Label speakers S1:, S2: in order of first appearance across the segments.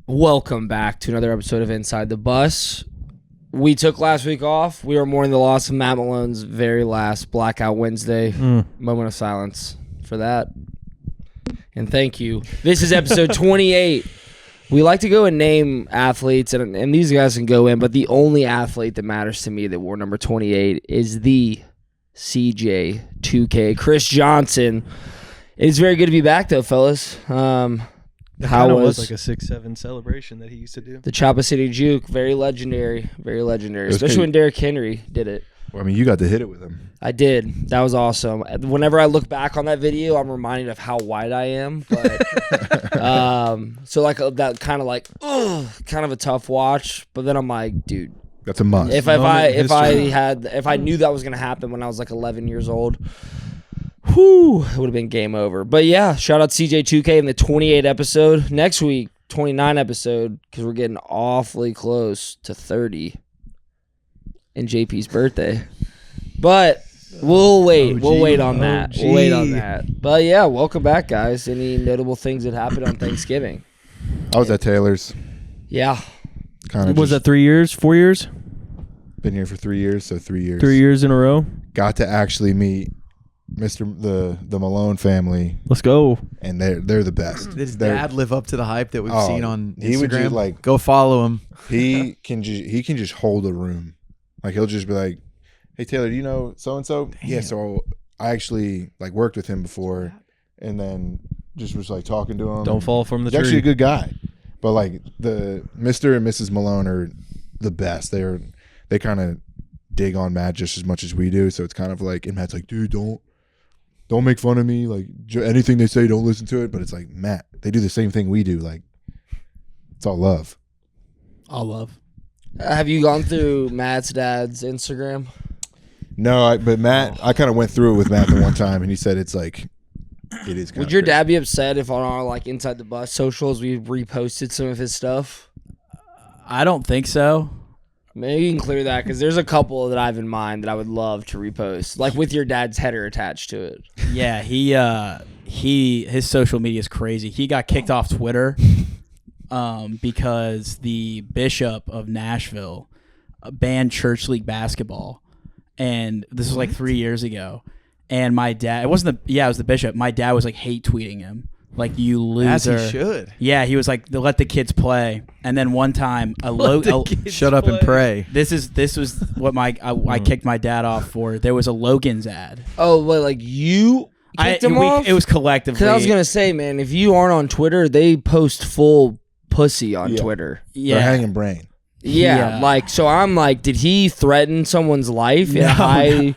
S1: Welcome back to another episode of Inside the Bus. We took last week off. We were mourning the loss of Matt Malone's very last Blackout Wednesday. Moment of silence for that. And thank you. This is episode 28. We like to go and name athletes, and these guys can go in, but the only athlete that matters to me that wore number 28 is the CJ2K, Chris Johnson. It's very good to be back, though, fellas.
S2: How was like a 6-7 celebration that he used to do?
S1: The Choppa City Juke, very legendary, especially when Derrick Henry did it.
S3: Well, I mean, you got to hit it with him.
S1: I did. That was awesome. Whenever I look back on that video, I'm reminded of how white I am. But so like that kind of like, kind of a tough watch. But then I'm like, dude,
S3: that's a must.
S1: If I knew that was gonna happen when I was like 11 years old. Whew, it would have been game over. But yeah, shout out CJ2K in the 28 episode. Next week, 29 episode, because we're getting awfully close to 30 and JP's birthday. But we'll wait. We'll wait on that. We'll wait on that. But yeah, welcome back, guys. Any notable things that happened on Thanksgiving?
S3: I was at Taylor's.
S1: Yeah.
S2: Was that 3 years, 4 years?
S3: Been here for 3 years, so 3 years.
S2: 3 years in a row.
S3: Got to actually meet the Malone family.
S2: Let's go.
S3: And they're the best.
S4: Did his dad live up to the hype that we've seen on Instagram?
S3: He would just like
S4: go follow him.
S3: He can just hold a room. Like he'll just be like, "Hey Taylor, do you know so and so?" Yeah, so I actually like worked with him before, and then just was like talking to him.
S2: Don't fall from the tree.
S3: He's actually a good guy, but like the Mr. and Mrs. Malone are the best. They kind of dig on Matt just as much as we do. So it's kind of like, and Matt's like, "Dude, don't make fun of me. Like anything they say, don't listen to it." But it's like, Matt, they do the same thing we do. Like, it's all love.
S1: All love. Have you gone through Matt's dad's Instagram?
S3: No, but Matt, I kind of went through it with Matt the one time, and he said it's like, it is.
S1: Would your dad be upset if on our like Inside the Bus socials we reposted some of his stuff?
S4: I don't think so.
S1: Maybe you can clear that because there's a couple that I have in mind that I would love to repost, like with your dad's header attached to it.
S4: Yeah, his social media is crazy. He got kicked off Twitter because the bishop of Nashville banned church league basketball, and this was like 3 years ago. And my dad, it was the bishop. My dad was like hate tweeting him. Like, you loser. As he should. Yeah, he was like, let the kids play. And then one time,
S2: shut up and pray.
S4: This was what I kicked my dad off for. There was a Logan's ad.
S1: Oh, well, like you kicked him off?
S4: It was collectively.
S1: Because I was going to say, man, if you aren't on Twitter, they post full pussy on Twitter.
S3: Yeah. They're hanging brain.
S1: Yeah, like, so I'm like, did he threaten someone's life?
S4: No.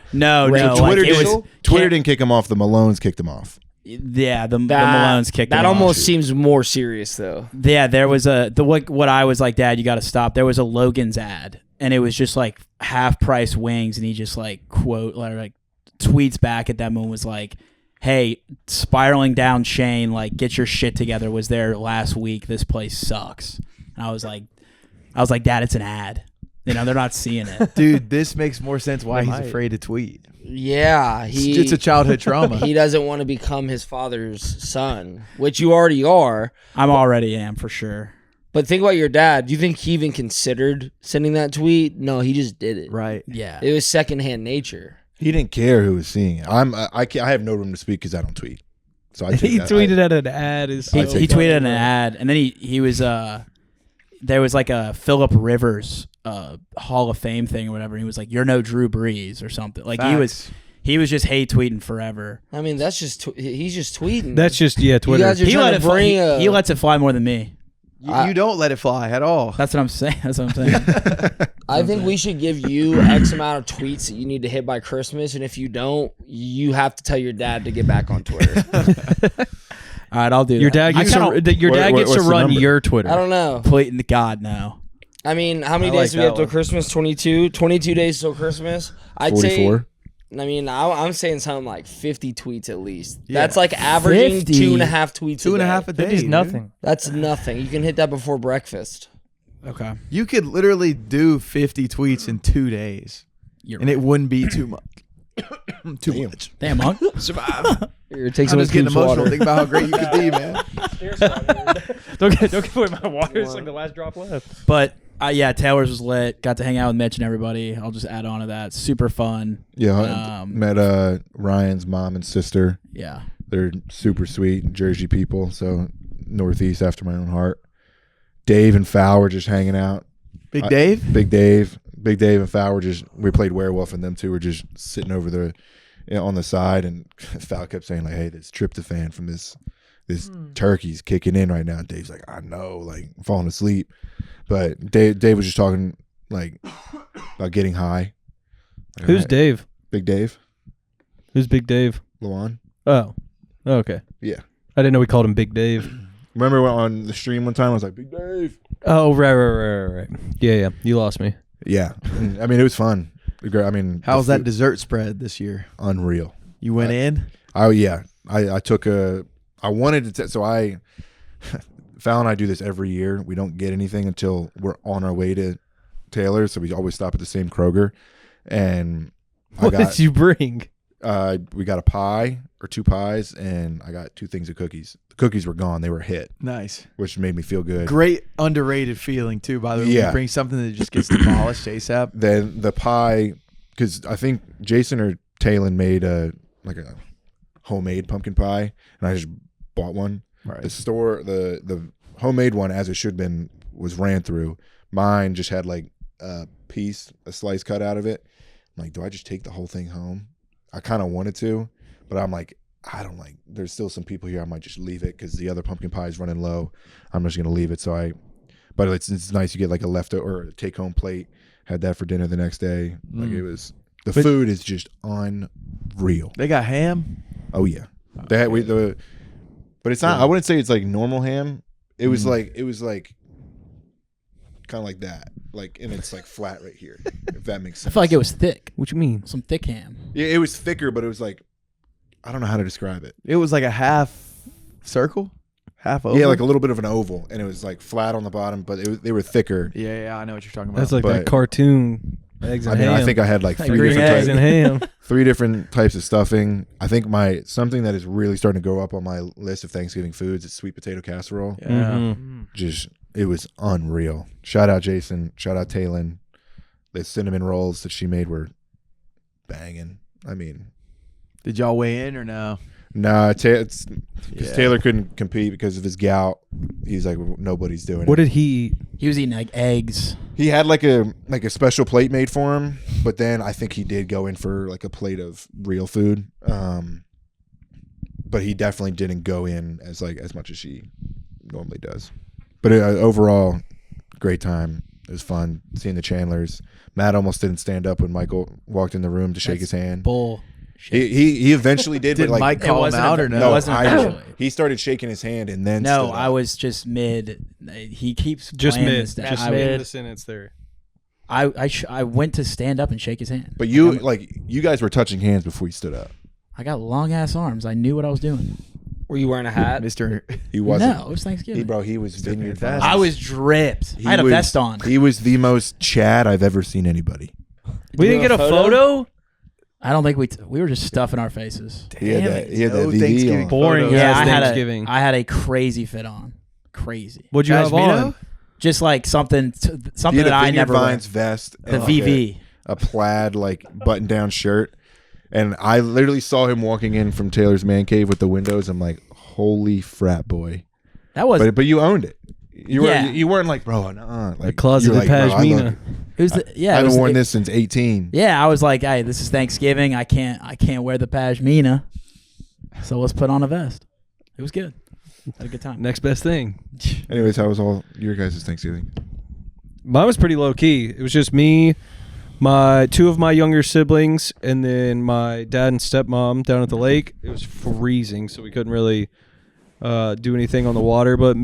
S3: Twitter didn't kick him off. The Malones kicked him off.
S4: Yeah, the Malones kicked him off.
S1: That almost seems more serious, though.
S4: Yeah, there was what I was like, Dad, you got to stop. There was a Logan's ad, and it was just like half price wings, and he just like tweets back at them and was like, "Hey, spiraling down Shane, like get your shit together. Was there last week. This place sucks." And I was like, Dad, it's an ad. You know, they're not seeing it.
S2: Dude, this makes more sense why he's afraid to tweet.
S1: Yeah,
S2: it's a childhood trauma.
S1: He doesn't want to become his father's son, which you already are.
S4: I'm already am for sure.
S1: But think about your dad. Do you think he even considered sending that tweet? No, he just did it.
S2: Right.
S4: Yeah.
S1: It was secondhand nature.
S3: He didn't care who was seeing it. I have no room to speak because I don't tweet. So
S2: he tweeted at an ad.
S4: He tweeted at an ad, and then he was there was like a Phillip Rivers Hall of Fame thing or whatever. And he was like, "You're no Drew Brees" or something. Like
S2: Facts.
S4: he was just hate tweeting forever.
S1: I mean, that's just he's just tweeting.
S2: That's just Twitter.
S1: You guys are
S4: he
S1: he
S4: lets it fly more than me.
S2: You don't let it fly at all.
S4: That's what I'm saying.
S1: I think we should give you X amount of tweets that you need to hit by Christmas, and if you don't, you have to tell your dad to get back on Twitter.
S4: All right, I'll do
S2: your
S4: that.
S2: Dad gets to run your Twitter.
S1: I don't know.
S4: Please, God, no.
S1: I mean, how many days do we have till Christmas? 22? 22 days till Christmas? I'd
S3: 44.
S1: I mean, I'm saying something like 50 tweets at least.
S2: Yeah.
S1: That's like averaging 2.5 tweets
S2: Two and a half a day.
S5: 50's nothing.
S1: That's nothing. You can hit that before breakfast.
S4: Okay.
S2: You could literally do 50 tweets in 2 days, and it wouldn't be too much. Too much.
S4: Damn, Monk.
S2: Survive.
S1: Here, take
S2: I'm
S1: some
S2: just getting
S1: Coop's
S2: emotional.
S1: water.
S2: Think about how great you could be, man.
S5: Don't give away my water. It's like the last drop left.
S4: But yeah, Taylor's was lit. Got to hang out with Mitch and everybody. I'll just add on to that. Super fun.
S3: Yeah, met Ryan's mom and sister.
S4: Yeah.
S3: They're super sweet Jersey people, so Northeast after my own heart. Dave and Fow were just hanging out.
S2: Big Dave
S3: and Fow were we played werewolf, and them two were just sitting over there on the side, and Fow kept saying like, "Hey, this tryptophan from this turkey's kicking in right now." And Dave's like, "I know," like I'm falling asleep. But Dave was just talking like about getting high. Like,
S5: Who's Dave?
S3: Big Dave.
S5: Who's Big Dave?
S3: Lewan.
S5: Oh, okay.
S3: Yeah.
S5: I didn't know we called him Big Dave.
S3: Remember on the stream one time I was like, "Big Dave."
S5: Oh, right. Yeah. You lost me.
S3: Yeah. I mean, it was fun. I mean,
S2: How's that dessert spread this year?
S3: Unreal.
S2: You went in?
S3: Oh yeah. I took I wanted to so Fallon and I do this every year. We don't get anything until we're on our way to Taylor's, so we always stop at the same Kroger. And
S5: What did you bring?
S3: We got a pie or 2 pies, and I got 2 things of cookies. The cookies were gone; they were hit,
S2: Nice.
S3: which made me feel good.
S2: Great underrated feeling too, by the way. When
S3: Yeah.
S2: you bring something that just gets demolished ASAP.
S3: Then the pie, because I think Jason or Talon made a homemade pumpkin pie, and I just bought one.
S2: Right.
S3: The store, the homemade one, as it should have been, was ran through. Mine just had like a slice cut out of it. I'm like, do I just take the whole thing home? I kind of wanted to, but I'm like, I don't like. There's still some people here. I might just leave it because the other pumpkin pie is running low. I'm just gonna leave it. But it's nice. You get like a leftover or a take home plate. Had that for dinner the next day. Like it was. The food is just unreal.
S2: They got ham.
S3: Oh yeah, but it's not. I wouldn't say it's like normal ham. It was like kind of like that, and it's like flat right here. If that makes
S4: I
S3: sense.
S4: feel like it was thick.
S5: What you mean?
S4: Some thick ham.
S3: Yeah, it was thicker, but it was like I don't know how to describe it.
S2: It was like a half circle, half oval.
S3: Yeah, like a little bit of an oval, and it was like flat on the bottom, but they were thicker.
S2: Yeah, I know what you're talking about.
S5: That's like that cartoon eggs and
S3: I mean,
S5: ham.
S3: I think I had like
S4: Like
S3: 3
S4: green
S3: different
S5: eggs
S3: types.
S5: and ham.
S3: 3 different types of stuffing. I think something that is really starting to go up on my list of Thanksgiving foods is sweet potato casserole.
S2: Yeah.
S5: Mhm.
S3: It was unreal. Shout out Jason. Shout out Talon. The cinnamon rolls that she made were banging. I mean,
S2: Did y'all weigh in or no?
S3: nah, because
S2: Yeah.
S3: Taylor couldn't compete because of his gout. He's like, nobody's doing
S5: What
S3: it.
S5: did he eat?
S4: He was eating like eggs.
S3: He had like a special plate made for him, but then I think he did go in for like a plate of real food. But he definitely didn't go in as much as she normally does. But overall, great time. It was fun seeing the Chandlers. Matt almost didn't stand up when Michael walked in the room to shake his hand.
S4: Bull.
S3: He eventually did.
S2: Did
S3: but like,
S2: Mike call him
S4: wasn't
S2: out
S4: a-
S2: or
S4: no,
S2: no?
S4: it wasn't
S3: I
S4: eventually.
S3: did. He started shaking his hand and then
S4: No,
S3: stood
S4: I
S3: up.
S4: was just mid. He keeps
S5: Just
S4: playing
S5: mid.
S4: this down.
S5: Just
S4: I,
S5: mid the sentence there.
S4: I went to stand up and shake his hand.
S3: But
S4: I'm-
S3: you guys were touching hands before you stood up.
S4: I got long ass arms. I knew what I was doing.
S1: Were you wearing a hat?
S2: Mr.
S3: He wasn't.
S4: No, it was Thanksgiving.
S3: He was vineyard.
S2: fantastic.
S3: vibes.
S4: I was dripped.
S3: He
S4: I had a
S3: was-
S4: vest on.
S3: He was the most Chad I've ever seen anybody.
S5: We didn't get a photo?
S4: I don't think we were just stuffing our faces.
S3: He had
S2: Damn
S3: that.
S2: it.
S3: He had
S2: No
S3: that VV
S2: Thanksgiving
S3: on.
S5: Boring
S2: photos.
S5: ass
S4: I
S5: Thanksgiving.
S4: had a crazy fit on. Crazy.
S5: What'd you have
S2: Cashmere?
S5: on?
S4: Just like something
S3: He
S4: something
S3: had
S4: that
S3: a
S4: I
S3: Vineyard
S4: never wear.
S3: Vines vest.
S4: The
S3: and
S4: VV.
S3: a plaid button down shirt, and I literally saw him walking in from Taylor's man cave with the windows. I'm like, holy frat boy!
S4: That was
S3: But you owned it.
S4: Yeah.
S3: You weren't like, bro, nah. Like
S5: closeted
S3: you're like, bro, I
S5: pashmina.
S3: love-
S4: it was the, yeah.
S3: I
S4: it was
S3: haven't worn
S4: the-
S3: this since 18.
S4: Yeah, I was like, hey, this is Thanksgiving. I can't wear the pashmina, so let's put on a vest. It was good. Had a good time.
S5: Next best thing.
S3: Anyways, how was all your guys' Thanksgiving?
S5: Mine was pretty low key. It was just me, my 2 of my younger siblings, and then my dad and stepmom down at the lake. It was freezing, so we couldn't really do anything on the water, but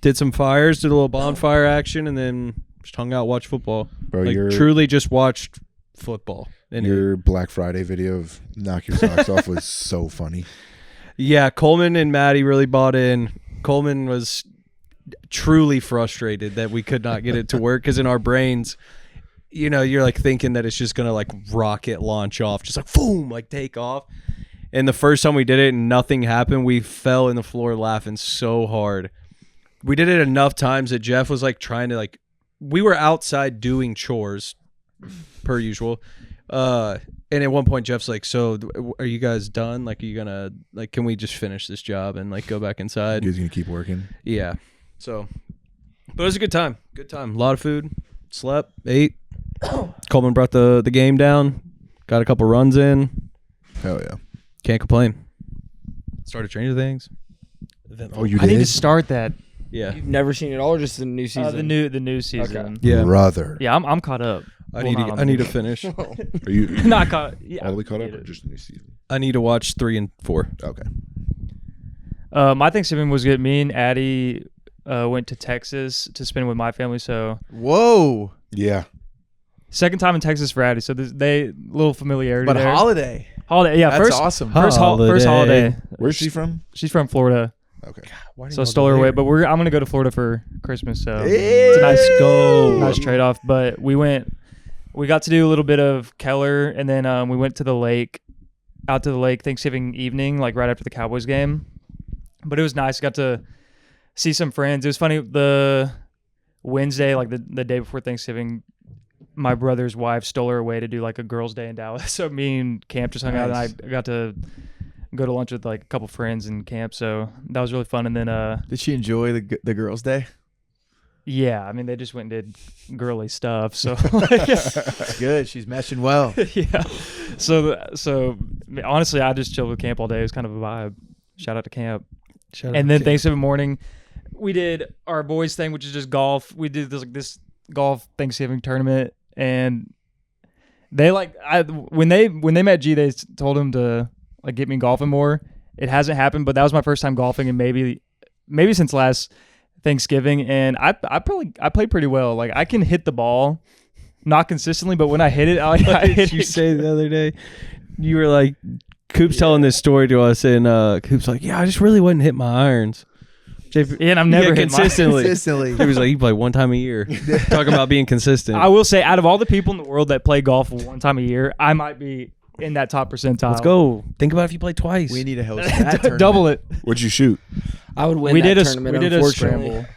S5: did some fires, did a little bonfire action, and then just hung out, watched football.
S3: Bro,
S5: Truly just watched football. And
S3: your Black Friday video of knock your socks off was so funny.
S5: yeah, Coleman and Maddie really bought in. Coleman was truly frustrated that we could not get it to work because in our brains, you're like thinking that it's just gonna like rocket launch off, just like boom, like take off. And the first time we did it and nothing happened, we fell in the floor laughing so hard. We did it enough times that Jeff was like trying to like, we were outside doing chores per usual. And at one point Jeff's like, so are you guys done? Like, are you gonna, like, can we just finish this job and like go back inside?
S3: You guys gonna keep working?
S5: Yeah. So, but it was a good time. Good time. A lot of food. Slept. Ate. Coleman brought the game down. Got a couple runs in.
S3: Hell yeah.
S5: Can't complain. Started Stranger Things.
S3: Oh, you
S6: I need to
S3: did?
S6: start that.
S5: Yeah.
S1: You've never seen it all, or just the new season?
S6: The new season.
S5: Yeah.
S3: Brother.
S6: Yeah, I'm caught up.
S5: I
S6: Well,
S5: need
S6: not
S5: to.
S6: on
S5: I need
S6: the-
S5: to finish.
S3: Are you
S6: Not caught. Yeah.
S3: all the way caught up or just the new season?
S5: I need to watch 3 and 4.
S3: Okay.
S6: My Thanksgiving was good. Me and Addie went to Texas to spend with my family. So
S2: Whoa.
S3: Yeah.
S6: second time in Texas for Addie. So they little familiarity
S2: But
S6: there.
S2: holiday.
S6: Holiday. Yeah,
S2: That's
S6: first
S2: awesome.
S6: First holiday.
S3: Where's she from?
S6: She's from Florida,
S3: Okay.
S6: so I stole her away. But I'm gonna go to Florida for Christmas. So
S2: Hey.
S6: it's a
S5: Go.
S6: nice trade off. But we got to do a little bit of Keller, and then we went to the lake, out to the lake Thanksgiving evening, like right after the Cowboys game. But it was nice. Got to see some friends. It was funny. The Wednesday, like the day before Thanksgiving, my brother's wife stole her away to do like a girls' day in Dallas. So me and Camp just hung out, and I got to go to lunch with like a couple friends in Camp. So that was really fun. And then
S2: Did she enjoy the girls' day?
S6: yeah, I mean they just went and did girly stuff. So
S2: Good. She's meshing well.
S6: yeah. So honestly, I just chilled with Camp all day. It was kind of a vibe. Shout out to Camp. And then Thanksgiving morning, we did our boys thing, which is just golf. We did this golf Thanksgiving tournament, and they when they met G, they told him to like get me golfing more. It hasn't happened, but that was my first time golfing, and maybe since last Thanksgiving, and I played pretty well. Like I can hit the ball, not consistently, but when I hit it, I
S5: What
S6: hit
S5: did you
S6: it.
S5: say the other day? You were like, Coop's telling this story to us, and Coop's like, yeah, I just really wasn't hitting my irons. JP,
S6: Yeah, and I've never hit mine.
S2: Consistently.
S5: He was like, you play one time a year. Talking about being consistent.
S6: I will say, out of all the people in the world that play golf one time a year, I might be in that top percentile.
S5: Let's go. Think about if you play twice.
S2: We need to host that tournament.
S6: Double it.
S3: What'd you shoot?
S1: I would win
S6: We
S1: that
S6: did a
S1: tournament,
S6: we did a
S1: unfortunately.
S6: scramble.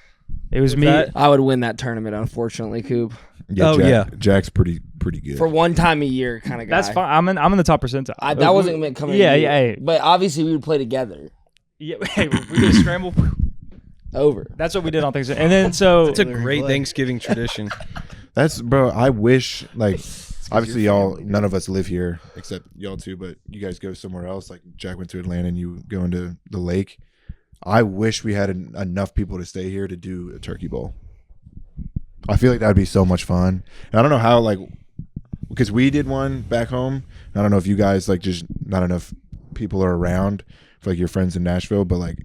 S6: It was
S5: What's
S6: me.
S5: that?
S1: I would win that tournament, unfortunately, Coop.
S3: Yeah,
S5: Oh,
S3: Jack,
S5: yeah.
S3: Jack's pretty good.
S1: For one time a year kind of guy.
S6: That's fine. I'm in the top percentile.
S1: That wasn't meant coming.
S6: Yeah,
S1: to you.
S6: yeah. Hey,
S1: But obviously, we would play together.
S6: yeah, hey, we did a scramble.
S1: Over.
S6: That's what we did on Thanksgiving. And then so
S5: It's a great Thanksgiving tradition.
S3: That's bro. I wish like obviously y'all none of us live here except y'all two, but you guys go somewhere else. Like Jack went to Atlanta and you go into the lake. I wish we had enough people to stay here to do a turkey bowl. I feel like that'd be so much fun. And I don't know how like because we did one back home. I don't know if you guys like just not enough people are around for like your friends in Nashville, but like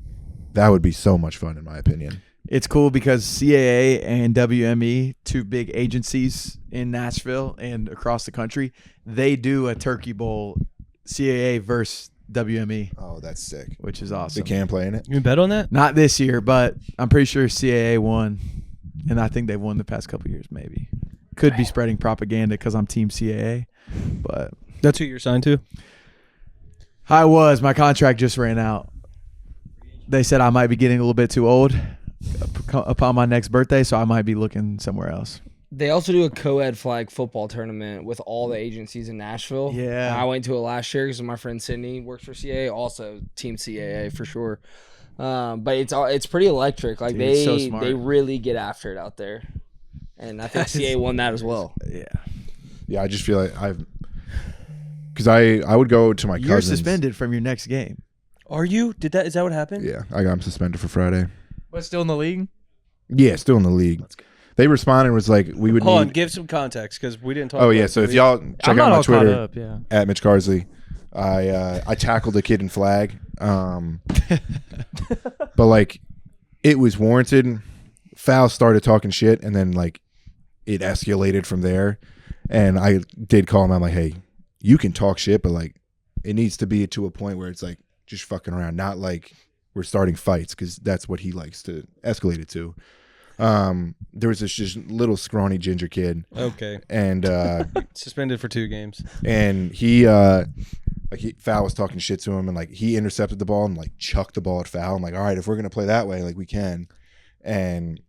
S3: that would be so much fun in my opinion.
S2: It's cool because CAA and WME, two big agencies in Nashville and across the country, they do a turkey bowl, CAA versus WME,
S3: Oh, that's sick.
S2: which is
S3: They
S2: awesome.
S3: can play in it.
S5: You bet on that?
S2: Not this year, but I'm pretty sure CAA won, and I think they've won the past couple years maybe. Could be spreading propaganda because I'm Team CAA, but
S5: That's who you're signed to?
S2: I was. My contract just ran out. They said I might be getting a little bit too old upon my next birthday, so I might be looking somewhere else.
S1: They also do a co-ed flag football tournament with all the agencies in Nashville.
S2: Yeah.
S1: And I went to it last year because my friend Sydney works for CAA, also Team CAA for sure. But it's pretty electric. Like
S2: Dude, it's so
S1: they
S2: smart.
S1: really get after it out there, and I think CAA won that as well.
S2: Yeah.
S3: Yeah, I just feel like because I would go to my
S2: You're
S3: cousins.
S2: suspended from your next game.
S5: Are you? Is that what happened?
S3: Yeah, I got him suspended for Friday.
S6: but still in the league.
S3: Yeah, still in the league. They responded and was like, we would
S5: Hold on,
S3: need.
S5: give some context because we didn't talk
S3: Oh
S5: about
S3: yeah,
S5: it.
S3: so if y'all
S6: I'm
S3: check
S6: not
S3: out my
S6: all caught
S3: Twitter
S6: up. Yeah.
S3: at Mitch Carsley, I tackled a kid in flag, but like it was warranted. Foul started talking shit, and then like it escalated from there. And I did call him. I'm like, hey, you can talk shit, but like it needs to be to a point where it's like just fucking around, not like we're starting fights, because that's what he likes to escalate it to. There was this just little scrawny ginger kid,
S5: Okay.
S3: and
S5: Suspended for 2 games.
S3: and he like Foul was talking shit to him, and like he intercepted the ball and like chucked the ball at Foul. I'm like, all right, if we're gonna play that way, like we can. And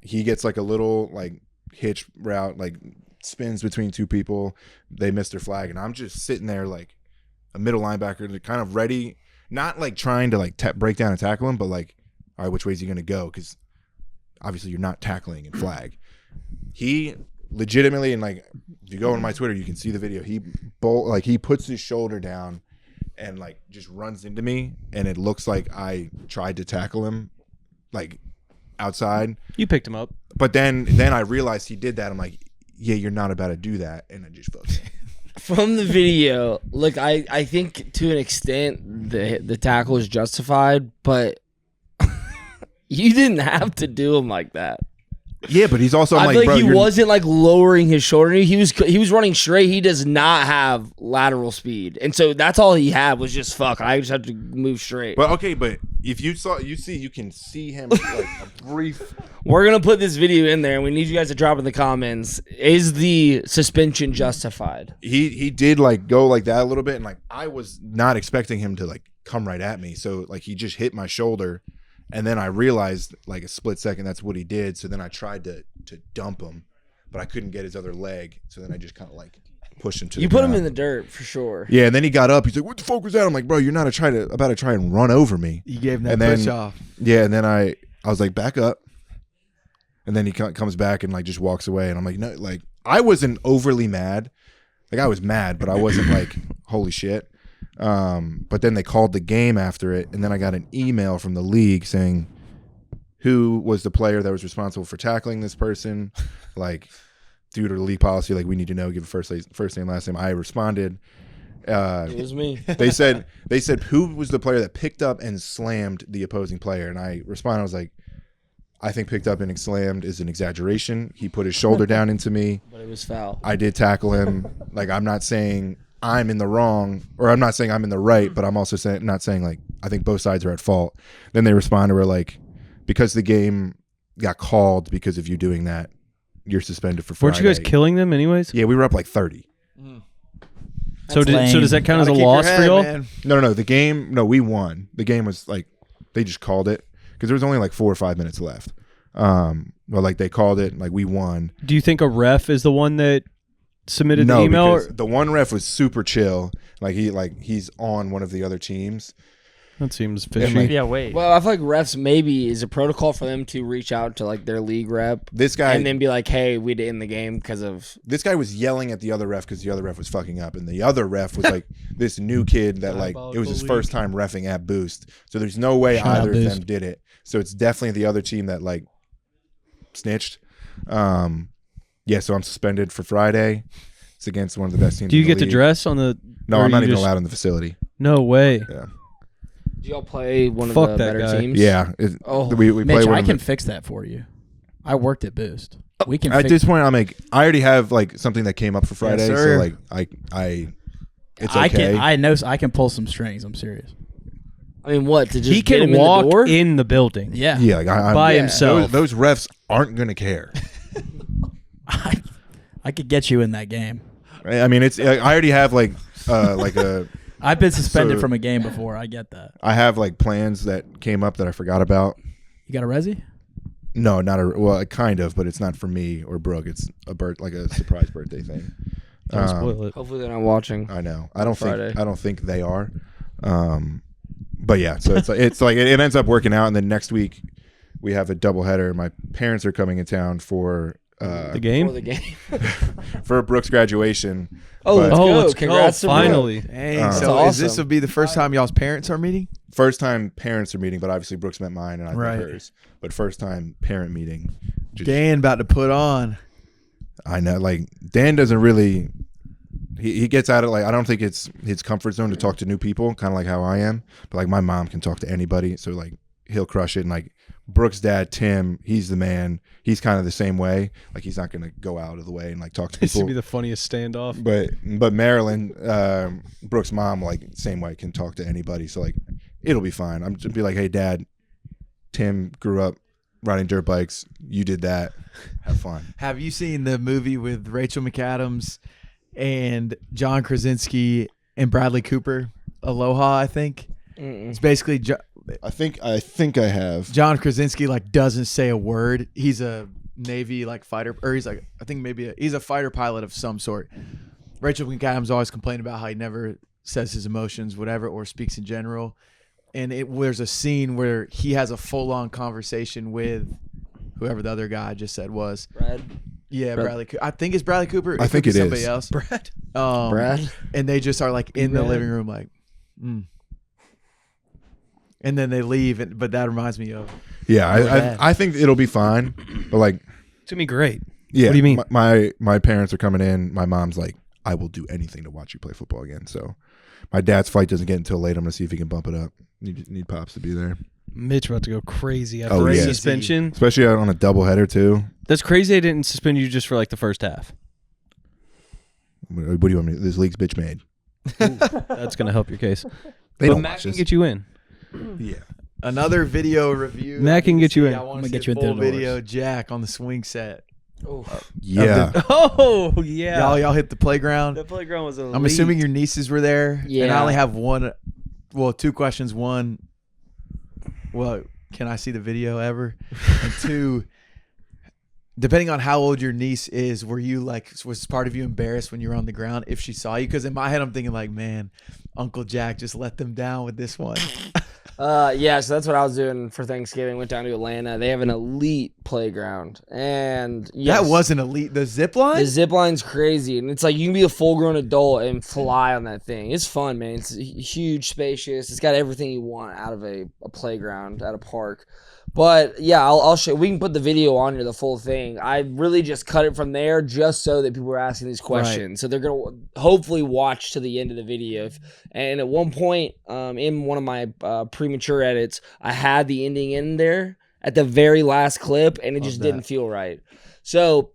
S3: he gets like a little like hitch route, like spins between two people. They miss their flag, and I'm just sitting there like a middle linebacker, kind of ready, not like trying to like break down and tackle him, but like, all right, which way is he gonna go? Because obviously you're not tackling in flag. He legitimately, and like if you go on my Twitter, you can see the video. He puts his shoulder down and like just runs into me, and it looks like I tried to tackle him like outside.
S5: You picked him up.
S3: But then I realized he did that. I'm like, yeah, you're not about to do that, and I just fucked him.
S1: From the video, look, I think to an extent the tackle is justified, but you didn't have to do him like that.
S3: Yeah, but he's also
S1: I
S3: like,
S1: feel like
S3: bro,
S1: he wasn't like lowering his shoulder. He was running straight. He does not have lateral speed, and so that's all he had was just fuck. I just have to move straight.
S3: But okay, but if you can see him like a brief.
S1: We're gonna put this video in there, and we need you guys to drop in the comments. Is the suspension justified?
S3: He did like go like that a little bit, and like I was not expecting him to like come right at me, so like he just hit my shoulder. And then I realized, like a split second, that's what he did. So then I tried to dump him, but I couldn't get his other leg. So then I just kind of like pushed him to.
S1: You put him in the dirt for sure.
S3: Yeah, and then he got up. He's like, "What the fuck was that?" I'm like, "Bro, you're not about to try and run over me."
S2: You gave him that
S3: And then-
S2: push off.
S3: Yeah, and then I was like, "Back up," and then he comes back and like just walks away. And I'm like, "No," like I wasn't overly mad. Like I was mad, but I wasn't like, "Holy shit." But then they called the game after it, and then I got an email from the league saying who was the player that was responsible for tackling this person, like due to the league policy, like we need to know, give a first name, last name. I responded.
S1: It was me.
S3: They said who was the player that picked up and slammed the opposing player, and I responded. I was like, I think picked up and slammed is an exaggeration. He put his shoulder down into me,
S1: But it was foul.
S3: I did tackle him. Like I'm not saying I'm in the wrong, or I'm not saying I'm in the right, but I'm also not saying like I think both sides are at fault. Then they responded, were like, because the game got called because of you doing that, you're suspended for Friday.
S5: Weren't you guys killing them anyways?
S3: Yeah, we were up like 30.
S5: So does that count as a loss for y'all?
S3: No. The game, no, we won. The game was like they just called it because there was only like 4 or 5 minutes left. Well, like they called it, like we won.
S5: Do you think a ref is the one that submitted
S3: No,
S5: the email?
S3: because the one ref was super chill. Like he's on one of the other teams.
S5: That seems
S3: And,
S5: fishy.
S3: like,
S6: Yeah, wait.
S1: Well, I feel like refs maybe is a protocol for them to reach out to like their league rep
S3: This guy
S1: and then be like, "Hey, we did in the game because of."
S3: this guy was yelling at the other ref because the other ref was fucking up, and the other ref was like this new kid that like it was his first time reffing at Boost. So there's no way
S4: Shout out
S3: either of them
S4: Boost.
S3: did it. So it's definitely the other team that like snitched. Yeah, so I'm suspended for Friday. It's against one of the best teams.
S5: Do you
S3: in the
S5: get to
S3: league.
S5: dress on the?
S3: No,
S5: or
S3: I'm
S5: you
S3: not even
S5: just-
S3: allowed in the facility.
S5: No way.
S3: Yeah,
S1: Do y'all play one
S5: Fuck
S1: of the
S5: that
S1: better
S5: guy.
S1: teams?
S3: yeah.
S1: Oh,
S3: we play
S4: Mitch,
S3: one
S4: I
S3: of
S4: can
S3: the-
S4: fix that for you. I worked at Boost. We can
S3: At
S4: fix
S3: this point, I already have like something that came up for Friday, so
S2: sir.
S3: like I it's okay.
S4: I can pull some strings. I'm serious.
S1: I mean, what to just
S5: He
S1: get him
S5: can
S1: in
S5: walk
S1: the door?
S5: in the building.
S4: Yeah.
S3: yeah, like I'm,
S5: By
S3: yeah,
S5: himself.
S3: Those refs aren't gonna care.
S4: I could get you in that game.
S3: I mean, it's I already have like a
S4: I've been suspended
S3: So-
S4: from a game before. I get that.
S3: I have like plans that came up that I forgot about.
S4: You got a resi?
S3: No, not a well, kind of, but it's not for me or Brooke. It's like a surprise birthday thing.
S5: Don't spoil it.
S1: Hopefully, they're not watching.
S3: I know. I don't
S1: Friday.
S3: think they are. But yeah, so it's like it ends up working out, and then next week we have a doubleheader. My parents are coming in town for
S5: The
S1: For
S5: game?
S1: the game.
S3: for Brooke's graduation.
S1: Oh,
S3: But-
S1: let's go!
S5: let's
S1: Congrats
S5: go.
S1: to Brooke.
S5: Finally.
S2: Dang,
S3: That's
S2: so
S1: awesome.
S2: this will be the first time y'all's parents are meeting?
S3: First time parents are meeting, but obviously Brooks met mine and I
S2: Right.
S3: met hers. But first time parent meeting. Just-
S2: Dan about to put on.
S3: I know, like Dan doesn't really. He gets out of like I don't think it's his comfort zone to talk to new people, kind of like how I am. But like my mom can talk to anybody, so like he'll crush it. And like Brooks' dad Tim, he's the man. He's kind of the same way. Like he's not gonna go out of the way and like talk to
S5: This would
S3: people.
S5: be the funniest standoff.
S3: But Marilyn, Brooks' mom, like same way, can talk to anybody. So like it'll be fine. I'm just be like, hey Dad, Tim grew up riding dirt bikes. You did that. Have fun.
S2: Have you seen the movie with Rachel McAdams and John Krasinski and Bradley Cooper, Aloha, I think. It's basically
S3: I think I have.
S2: John Krasinski like doesn't say a word. He's a Navy like fighter, or he's like I think maybe he's a fighter pilot of some sort. Rachel McAdams always complained about how he never says his emotions, whatever, or speaks in general. And there's a scene where he has a full-on conversation with whoever the other guy I just said was.
S1: Brad.
S2: Yeah, Bradley. I think it's Bradley Cooper.
S3: I think
S2: could be
S3: it
S2: somebody
S3: is.
S2: else.
S5: Brad.
S1: Brad.
S2: And they just are like in the living room, like, and then they leave. But that reminds me of.
S3: Yeah, I think it'll be fine. But like,
S5: It's gonna be great.
S3: yeah.
S5: What do you mean?
S3: My parents are coming in. My mom's like, I will do anything to watch you play football again. So, my dad's flight doesn't get until late. I'm gonna see if he can bump it up. Need Pops to be there,
S5: Mitch about to go crazy after
S3: Oh,
S5: the
S3: yeah.
S5: suspension.
S3: especially on a doubleheader too.
S5: That's crazy. They didn't suspend you just for like the first half.
S3: What do you want me? This league's bitch made.
S5: That's gonna help your case.
S3: They
S5: But
S3: don't
S5: Matt
S3: watch
S5: can
S3: this.
S5: get you in.
S3: Yeah.
S2: Another video review.
S5: Matt can get you in.
S2: I want
S4: I'm
S2: to
S4: gonna
S2: get
S4: get you
S2: you
S4: into
S2: full
S4: the
S2: video. Jack on the swing set.
S3: Yeah.
S5: Oh yeah.
S2: Y'all hit the playground.
S5: The playground was elite.
S2: I'm assuming your nieces were there. And I
S1: Yeah.
S2: only have two questions. One, well, can I see the video ever? And two, depending on how old your niece is, was part of you embarrassed when you were on the ground if she saw you? Because in my head, I'm thinking like, man, Uncle Jack just let them down with this one.
S1: Yeah, so that's what I was doing for Thanksgiving. Went down to Atlanta. They have an elite playground, and yes,
S2: That wasn't elite. The zip line?
S1: the zip line's crazy, and it's like you can be a full-grown adult and fly on that thing. It's fun, man. It's huge, spacious. It's got everything you want out of a playground at a park. But yeah, I'll show. We can put the video on here, the full thing. I really just cut it from there, just so that people were asking these questions. So they're gonna hopefully watch to the end of the video. And at one point, in one of my premature edits, I had the ending in there at the very last clip, and it just didn't feel right. So,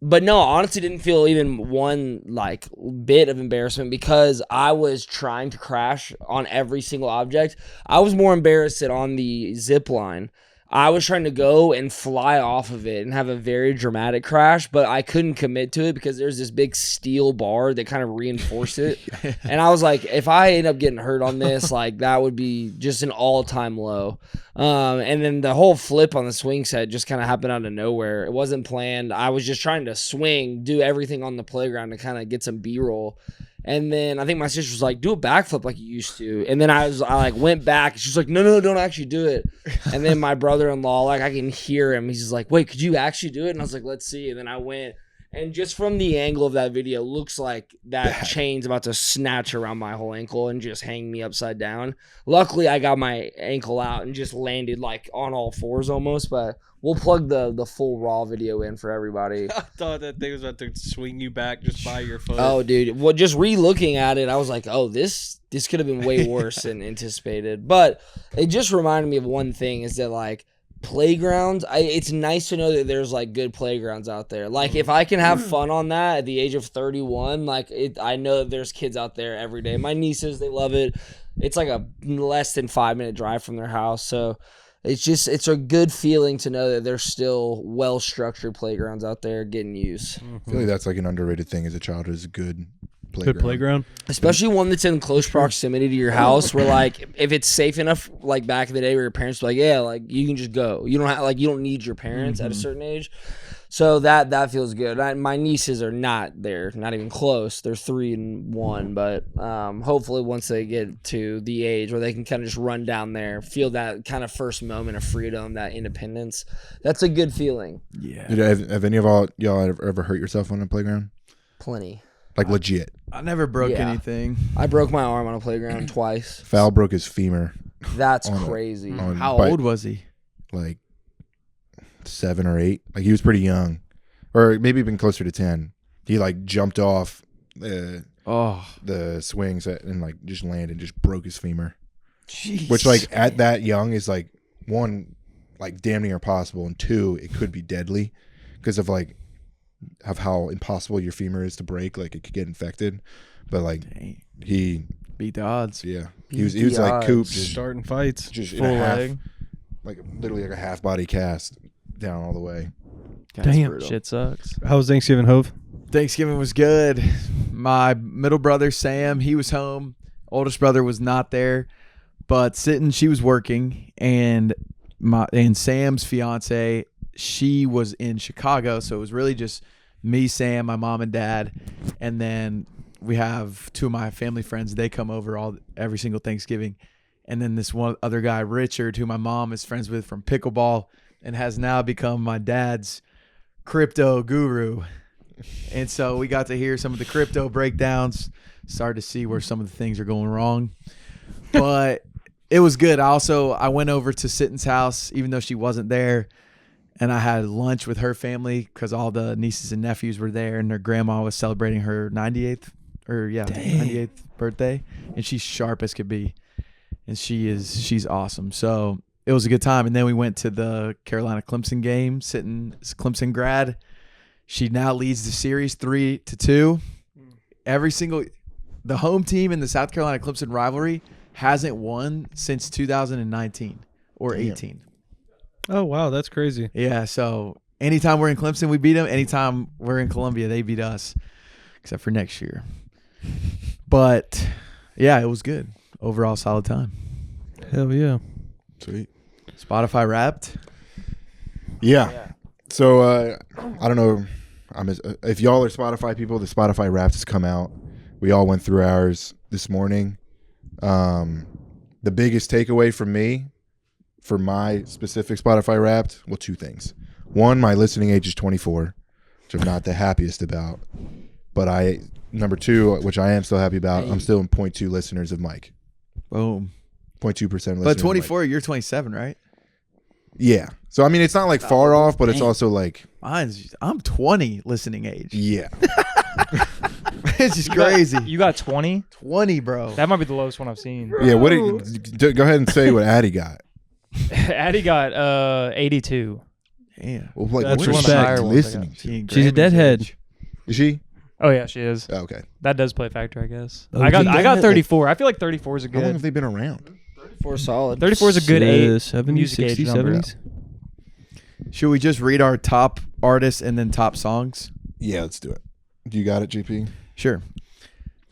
S1: but no, honestly, didn't feel even one like bit of embarrassment because I was trying to crash on every single object. I was more embarrassed that on the zip line, I was trying to go and fly off of it and have a very dramatic crash, but I couldn't commit to it because there's this big steel bar that kind of reinforced it. And I was like, if I end up getting hurt on this, like that would be just an all-time low. And then the whole flip on the swing set just kind of happened out of nowhere. It wasn't planned. I was just trying to swing, do everything on the playground to kind of get some B-roll. And then I think my sister was like, do a backflip like you used to. And then I like went back. She was like, no, don't actually do it. And then my brother-in-law, like I can hear him. He's just like, wait, could you actually do it? And I was like, let's see. And then I went. And just from the angle of that video, looks like that chain's about to snatch around my whole ankle and just hang me upside down. Luckily, I got my ankle out and just landed like on all fours almost. But we'll plug the full raw video in for everybody.
S5: I thought that thing was about to swing you back just by your foot.
S1: Oh, dude. Well, just re-looking at it, I was like, oh, this could have been way worse than anticipated. But it just reminded me of one thing is that, like, playgrounds, it's nice to know that there's, like, good playgrounds out there. Like, if I can have fun on that at the age of 31, like, I know that there's kids out there every day. My nieces, they love it. It's like a less than 5-minute drive from their house, so it's a good feeling to know that there's still well-structured playgrounds out there getting used.
S3: I feel like that's like an underrated thing as a child is a good playground.
S5: Good playground.
S1: Especially one that's in close proximity to your house where, like, if it's safe enough, like back in the day where your parents were like, yeah, like, you can just go. You don't have, like, you don't need your parents at a certain age. So that feels good. My nieces are not there, not even close. They're 3 and 1, but hopefully once they get to the age where they can kind of just run down there, feel that kind of first moment of freedom, that independence, that's a good feeling.
S2: Yeah.
S3: Dude, have any of y'all ever hurt yourself on a playground?
S1: Plenty.
S3: Like legit.
S2: I never broke
S1: Yeah.
S2: anything.
S1: I broke my arm on a playground twice.
S3: Foul broke his femur.
S1: That's
S3: On a-
S1: crazy.
S2: How
S3: but,
S2: old was he?
S3: Like 7 or 8. Like he was pretty young, or maybe even closer to 10. He like jumped off the swing set and like just landed, just broke his femur.
S2: Jeez.
S3: Which like at that young is like one, like damn near impossible, and 2, it could be deadly because of how impossible your femur is to break. Like it could get infected, but like
S2: Dang.
S3: he
S2: Beat the odds.
S3: yeah
S1: Beat
S3: he was
S1: the
S3: like Coop,
S1: odds.
S3: just
S5: Starting fights.
S3: in
S6: Full
S3: a half,
S6: leg.
S3: like literally like a half body cast down all the way.
S2: That's
S5: Damn.
S2: brutal.
S6: Shit sucks.
S5: How was Thanksgiving, Hove?
S2: Thanksgiving was good. My middle brother, Sam, he was home. Oldest brother was not there. But she was working. And Sam's fiance, she was in Chicago. So it was really just me, Sam, my mom and dad. And then we have two of my family friends. They come over every single Thanksgiving. And then this one other guy, Richard, who my mom is friends with from pickleball and has now become my dad's crypto guru. And so we got to hear some of the crypto breakdowns, started to see where some of the things are going wrong. But it was good. I went over to Sitton's house, even though she wasn't there. And I had lunch with her family because all the nieces and nephews were there. And their grandma was celebrating her 98th birthday. And she's sharp as could be. And she's awesome. So it was a good time. And then we went to the Carolina Clemson game. Clemson grad. She now leads the series 3-2. The home team in the South Carolina Clemson rivalry hasn't won since 2019 or 18.
S5: Oh, wow. That's crazy.
S2: Yeah. So anytime we're in Clemson, we beat them. Anytime we're in Columbia, they beat us, except for next year. But yeah, it was good. Overall, solid time.
S5: Hell yeah.
S3: Sweet.
S2: Spotify Wrapped.
S3: Yeah. So I don't know. If y'all are Spotify people, the Spotify Wrapped has come out. We all went through ours this morning. The biggest takeaway from me for my specific Spotify Wrapped, well, two things. One, my listening age is 24, which I'm not the happiest about. But number two, which I am still happy about, I'm still in 0.2 listeners of Mike.
S2: Boom.
S3: 0.2% listeners.
S2: But 24, you're 27, right?
S3: Yeah. So, I mean, it's not like far off, but it's also like.
S2: I'm 20 listening age.
S3: Yeah.
S2: It's just crazy.
S6: You got 20?
S2: 20, bro.
S6: That might be the lowest one I've seen.
S3: Yeah. Go ahead and say what Addie got.
S6: Addie got 82.
S2: Damn.
S3: Well, like,
S5: That's
S3: what
S5: respect.
S3: is she
S6: Higher ones I
S3: listening
S6: got.
S3: to?
S5: She's a deadhead.
S3: Is she?
S6: Oh yeah, she is.
S3: Oh, okay.
S6: That does play a factor, I guess.
S5: Oh,
S6: I got
S3: deadhead?
S6: 34. I feel like 34 is a
S3: How long have
S6: good.
S3: they been around?
S1: 4 solid.
S6: 34 is a good 8.
S5: 70s,
S6: music age
S5: 60s,
S6: number.
S5: 70s.
S2: Should we just read our top artists and then top songs?
S3: Yeah, let's do it. Do you got it, GP?
S2: Sure.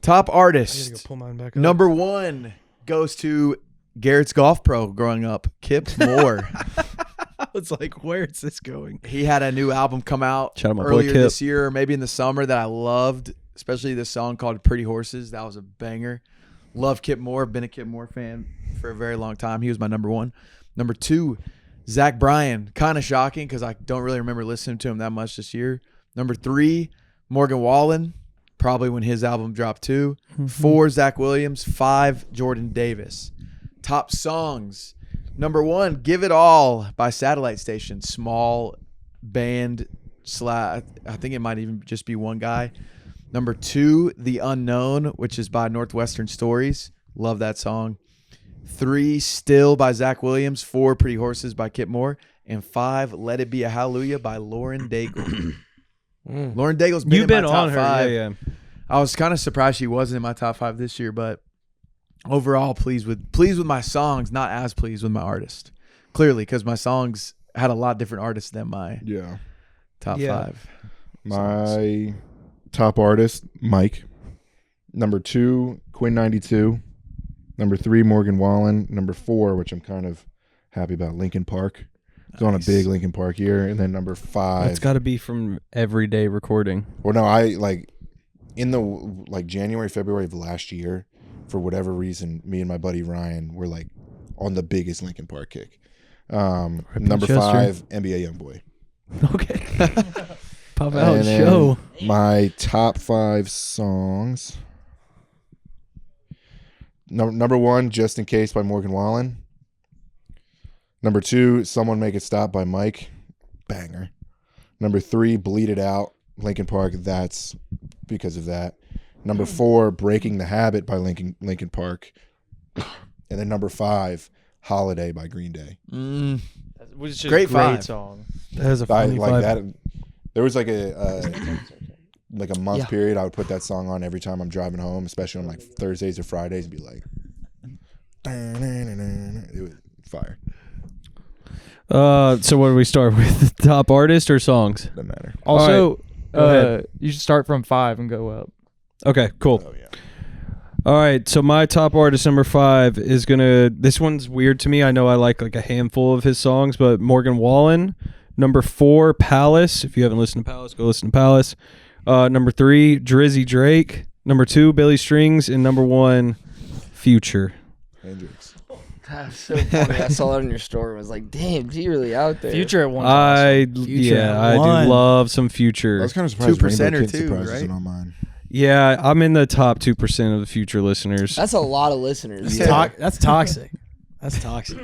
S2: Top artist.
S5: pull mine back
S2: Number 1 goes to Garrett's Golf Pro growing up, Kip Moore.
S5: I was like, where is this going?
S2: He had a new album come out
S5: Shout out my boy
S2: earlier
S5: Kip.
S2: this year, or maybe in the summer, that I loved, especially this song called Pretty Horses. That was a banger. Love Kip Moore. Been a Kip Moore fan for a very long time. He was my number 1. Number 2, Zach Bryan. Kind of shocking because I don't really remember listening to him that much this year. Number 3, Morgan Wallen. Probably when his album dropped too. 4, Zach Williams. 5, Jordan Davis. Top songs. Number 1, Give It All by Satellite Station. Small band I think it might even just be one guy. Number 2, The Unknown, which is by Northwestern Stories. Love that song. 3, Still by Zach Williams. 4, Pretty Horses by Kip Moore. And 5, Let It Be a Hallelujah by Lauren Daigle. Lauren Daigle's been
S5: You've
S2: in
S5: been
S2: my top
S5: on her.
S2: 5.
S5: Yeah.
S2: I was kind of surprised she wasn't in my top 5 this year, but overall pleased with my songs, not as pleased with my artist. Clearly, because my songs had a lot different artists than my top 5.
S3: My top artist, Mike. Number 2, Quinn 92. Number 3, Morgan Wallen. Number 4, which I'm kind of happy about, Linkin Park. It's on a big Linkin Park year. And then number 5.
S5: It's got to be from everyday recording.
S3: Well, no, I in the January, February of last year, for whatever reason, me and my buddy Ryan were on the biggest Linkin Park kick. Number 5, NBA Youngboy.
S5: Okay. Pop out
S3: And then
S5: show.
S3: My top 5 songs. Number 1, Just in Case by Morgan Wallen. Number 2, Someone Make It Stop by Mike. Banger. Number 3, Bleed It Out, Linkin Park. That's because of that. Number 4, Breaking the Habit by Linkin Park. And then number 5, Holiday by Green Day.
S6: Which is just
S2: Great
S6: a great
S2: 5.
S6: song.
S5: That is a funny
S3: like
S5: five.
S3: that. There was a month period I would put that song on every time I'm driving home, especially on Thursdays or Fridays, and be like, it was fire.
S5: So what do we start with? Top artist or songs?
S3: Doesn't matter.
S6: Also,
S5: Go ahead.
S6: you should start from 5 and go up.
S5: Okay, cool.
S3: Oh yeah.
S5: All right, so my top artist number 5 is gonna. This one's weird to me. I know I like a handful of his songs, but Morgan Wallen. Number 4, Palace. If you haven't listened to Palace, go listen to Palace. Number 3, Drizzy Drake. Number 2, Billy Strings, and number 1, Future.
S3: Hendrix.
S1: That's so funny. I saw that in your story. I was like, damn, he really out there.
S6: Future at one.
S5: I
S4: Future at
S5: I
S4: one.
S5: do love some
S3: I
S5: Future.
S3: was kind of surprised
S2: 2%
S3: Rainbow
S2: or
S3: Kid
S2: two,
S3: Surprise
S2: right?
S3: isn't on mine.
S5: Yeah, I'm in the top 2% of the Future listeners.
S1: That's a lot of listeners.
S4: That's toxic. That's toxic.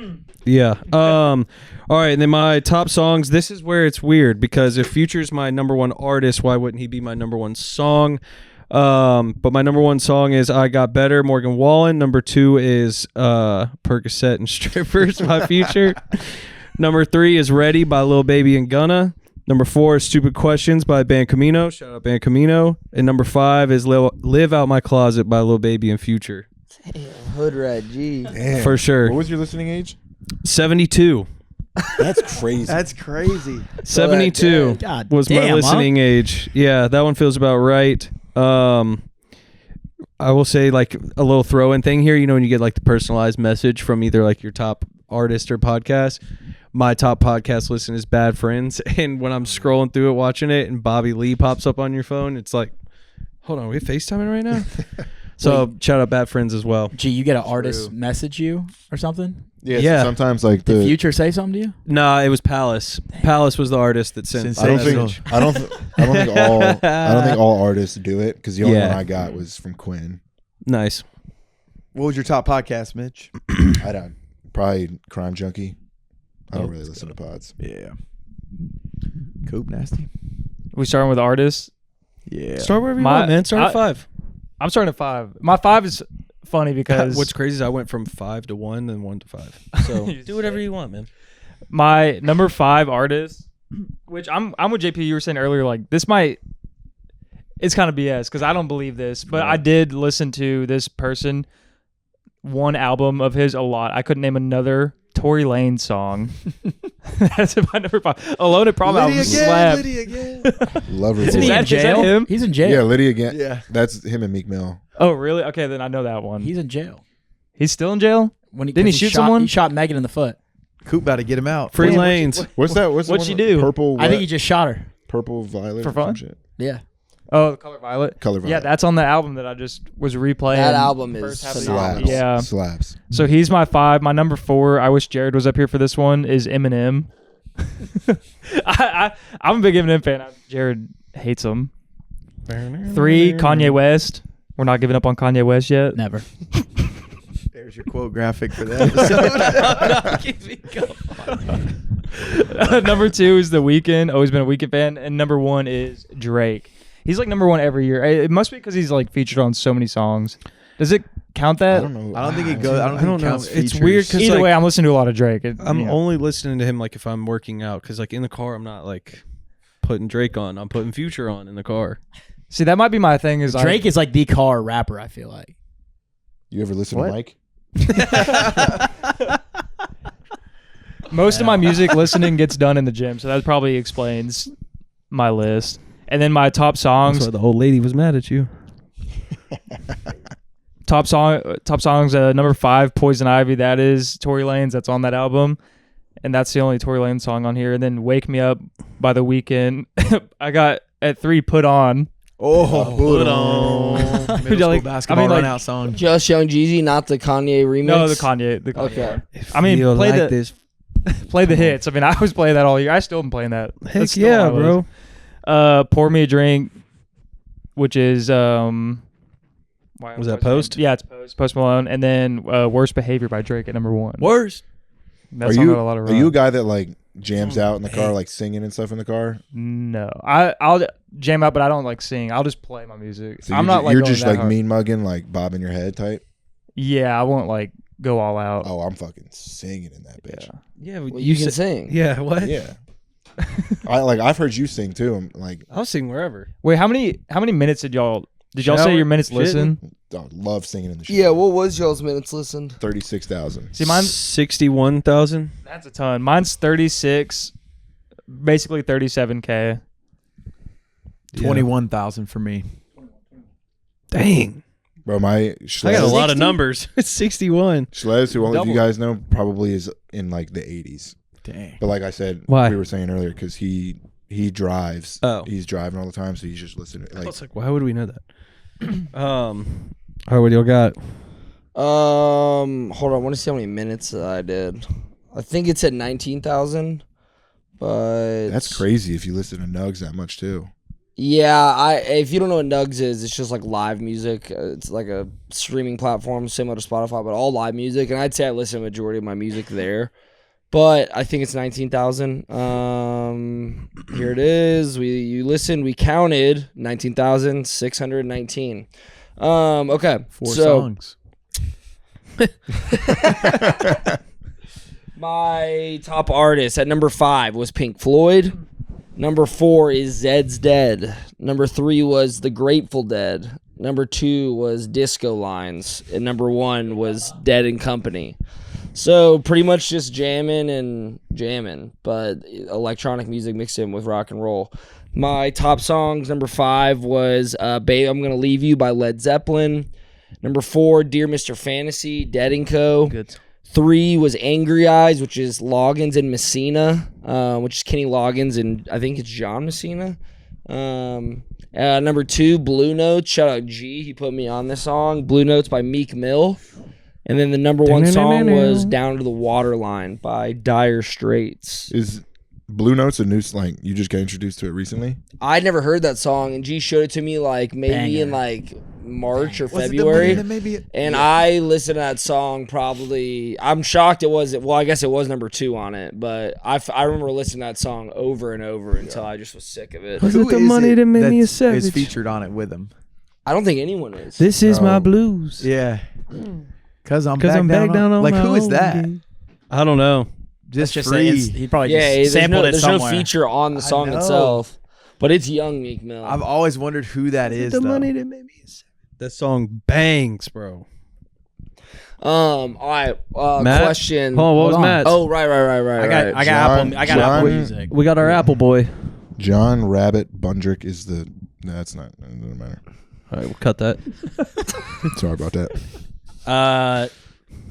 S5: Yeah. All right, and then my top songs. This is where it's weird because if Future's my number 1 artist, why wouldn't he be my number 1 song? But my number 1 song is I Got Better, Morgan Wallen. Number 2 is Percocet and Strippers by Future. Number 3 is Ready by Lil Baby and Gunna. Number 4 is Stupid Questions by Band Camino. Shout out Band Camino. And number 5 is Live Out My Closet by Lil Baby and Future.
S1: Damn, Hood Rat G.
S3: Damn.
S5: For sure.
S3: What was your listening age?
S5: 72.
S3: That's crazy.
S2: That's crazy.
S5: 72
S4: God
S5: was my
S4: damn,
S5: listening age. Yeah, that one feels about right. I will say like a little throw-in thing here. You know when you get like the personalized message from either like your top artist or podcast. My top podcast listen is Bad Friends, and when I'm scrolling through it watching it and Bobby Lee pops up on your phone, it's like, hold on, are we FaceTiming right now? So shout out Bad Friends as well.
S4: Gee, you get an artist message you or something?
S3: Yeah.
S5: Yeah.
S3: Sometimes like
S4: Did
S3: the
S4: Future say something to you?
S5: Nah, it was Palace. Palace was the artist that sent.
S3: I don't
S2: Sensational.
S3: think I don't think all artists do it because the only one I got was from Quinn.
S5: Nice.
S2: What was your top podcast, Mitch?
S3: I'd probably Crime Junkie. I don't really listen to pods.
S2: Yeah. Coop nasty.
S6: We starting with artists.
S2: Yeah.
S5: Start wherever you
S6: My-
S5: want, man. Start at 5.
S6: I'm starting at 5. My 5 is funny because
S5: What's crazy is I went from 5 to 1 and 1 to 5. So do whatever you want, man.
S6: my number 5 artist, which I'm with JP. You were saying earlier, like this might. It's kind of BS because I don't believe this, but I did listen to this person, one album of his a lot. I couldn't name another Tory Lanez song. That's my number 5. Alone at Prom album slap.
S2: Lydia again.
S3: Love her.
S4: Isn't he
S6: that-
S4: in
S6: is that
S4: jail?
S6: him?
S4: He's in jail.
S3: Yeah, Lydia again.
S2: Yeah.
S3: That's him and Meek Mill.
S6: Oh, really? Okay, then I know that one.
S4: He's in jail.
S6: He's still in jail?
S4: When
S6: Didn't he
S4: 'cause
S6: shoot
S4: shot,
S6: someone?
S4: He shot Megan in the foot.
S2: Coop about to get him out.
S5: Free
S6: Damn,
S5: lanes.
S3: What's that? What's the
S6: What'd
S3: one
S6: she
S3: with
S6: do?
S3: Purple.
S4: I think he just shot her.
S3: Purple Violet
S6: For
S3: or some
S6: fun?
S3: shit.
S4: Yeah.
S6: Oh, The Color Violet?
S3: Color Violet.
S6: Yeah, that's on the album that I just was replaying.
S1: That album is
S6: First half of the
S1: phenomenal.
S6: album. Yeah.
S3: Slaps.
S6: So he's my 5. My number 4, I wish Jared was up here for this one, is Eminem. I'm a big Eminem fan. Jared hates him. 3, Kanye West. We're not giving up on Kanye West yet.
S4: Never.
S2: There's your quote graphic for the episode.
S6: Number 2 is The Weeknd. Always been a Weeknd fan. And number 1 is Drake. He's like number 1 every year. It must be because he's like featured on so many songs. Does it count that?
S3: I don't know.
S2: I don't think it goes. I don't think it
S5: know.
S2: counts
S5: It's
S2: features.
S5: weird 'cause,
S6: Either
S5: like,
S6: way, I'm listening to a lot of Drake.
S5: I'm only listening to him like if I'm working out because like in the car I'm not like putting Drake on. I'm putting Future on in the car.
S6: See, that might be my thing. Is
S4: Drake is like the car rapper, I feel like.
S3: You ever listen
S6: What?
S3: to Mike?
S6: Most of my music listening gets done in the gym, so that probably explains my list. And then my top songs.
S5: That's why the old lady was mad at you.
S6: Top songs. Number 5, Poison Ivy. That is Tory Lanez. That's on that album, and that's the only Tory Lanez song on here. And then Wake Me Up by The Weeknd. I got at 3, Put On.
S2: Put on. Middle school
S6: Like,
S2: basketball
S6: I mean, like-
S2: run out song.
S1: Just Young Jeezy, not the Kanye remix.
S6: No, the Kanye. The Kanye
S1: Okay.
S6: one. I mean,
S5: Feel
S6: play
S5: like
S6: the
S5: this.
S6: play the hits. I mean, I was playing that all year. I still am playing that.
S5: Heck
S6: That's still
S5: yeah,
S6: on my list.
S5: bro.
S6: Pour Me a Drink, which is
S5: Was that Post?
S6: Yeah, it's Post Malone, and then Worst Behavior by Drake at number 1.
S4: Worst.
S6: That's
S3: are
S6: on
S3: you
S6: a lot of
S3: are you a
S6: rap.
S3: guy that like jams out in the car, like singing and stuff in the car?
S6: No, I'll jam out, but I don't like sing. I'll just play my music.
S3: So
S6: I'm
S3: you're
S6: not like
S3: you're
S6: going
S3: just
S6: that
S3: like
S6: hard.
S3: mean mugging, like bobbing your head type.
S6: Yeah, I won't like go all out.
S3: Oh, I'm fucking singing in that bitch.
S6: Yeah.
S5: Yeah,
S1: Well, you can sing.
S5: Yeah, what?
S3: Yeah. I've heard you sing too. I'm like,
S5: I'll sing wherever.
S6: Wait, how many minutes did y'all say
S5: Shower,
S6: your minutes
S5: shitting.
S6: listen?
S3: I love singing in the shower.
S1: Yeah, what was y'all's minutes listened?
S3: 36,000.
S6: See, mine's
S5: 61,000.
S6: that's a ton. Mine's 36, basically 37K.
S2: 21,000 for me.
S5: Dang.
S3: Bro, my
S5: I got a
S3: Schlez,
S5: lot of numbers. It's 61.
S3: Schlez, who all of
S1: Double.
S3: you guys know, probably is in like the 80s.
S2: Dang.
S3: But like I said,
S5: Why?
S3: we were saying earlier, because he drives.
S5: Oh.
S3: He's driving all the time, so he's just listening.
S5: I
S3: Like,
S5: was like, why would we know that? All right, what do y'all got?
S1: Hold on. I want to see how many minutes I did. I think it's at 19,000, but
S3: that's crazy if you listen to Nugs that much too.
S1: Yeah, if you don't know what Nugs is, it's just like live music. It's like a streaming platform similar to Spotify, but all live music. And I'd say I listen to the majority of my music there. But I think it's 19,000. Here it is. We counted 19,619. Okay.
S2: Four songs.
S1: My top artist at number 5 was Pink Floyd. Number 4 is Zed's Dead. Number 3 was The Grateful Dead. Number 2 was Disco Lines. And number 1 was Dead and Company. So pretty much just jamming, but electronic music mixed in with rock and roll. My top songs, number 5 was Babe, I'm Gonna Leave You by Led Zeppelin. Number 4, Dear Mr. Fantasy, Dead & Co.
S6: Good.
S1: 3 was Angry Eyes, which is Loggins and Messina, which is Kenny Loggins and I think it's John Messina. Number 2, Blue Notes. Shout out G. He put me on this song. Blue Notes by Meek Mill. And then the number 1 song was Down to the Waterline by Dire Straits.
S3: Is Blue Notes a new like you just got introduced to it recently?
S1: I'd never heard that song, and G showed it to me like maybe in like March or February. And I listened to that song probably. I'm shocked it wasn't. Well, I guess it was number 2 on it, but I remember listening to that song over and over until I just was sick of it.
S5: Was it the money that made me a savage?
S2: Is featured on it with him?
S1: I don't think anyone is.
S5: This is my blues.
S2: Yeah. Cause I'm
S5: back down on
S2: like
S5: my
S2: who is
S5: own
S2: that?
S5: game. I don't know.
S2: Just
S4: Just
S2: free.
S4: he probably
S1: Yeah,
S4: just sampled it
S1: there's
S4: somewhere.
S1: no feature on the song
S2: know.
S1: itself, but it's young Meek Mill.
S2: I've always wondered who that is.
S5: The
S2: though.
S5: money that made me a savage. That song bangs, bro.
S1: All right.
S5: Matt?
S1: Question.
S5: Hold on, what was
S2: on.
S5: Matt's?
S1: Oh, right.
S4: I got Apple Music.
S5: We got our Apple boy.
S3: John Rabbit Bundrick is the. No, that's not. It doesn't matter.
S5: All right, we'll cut that.
S3: Sorry about that.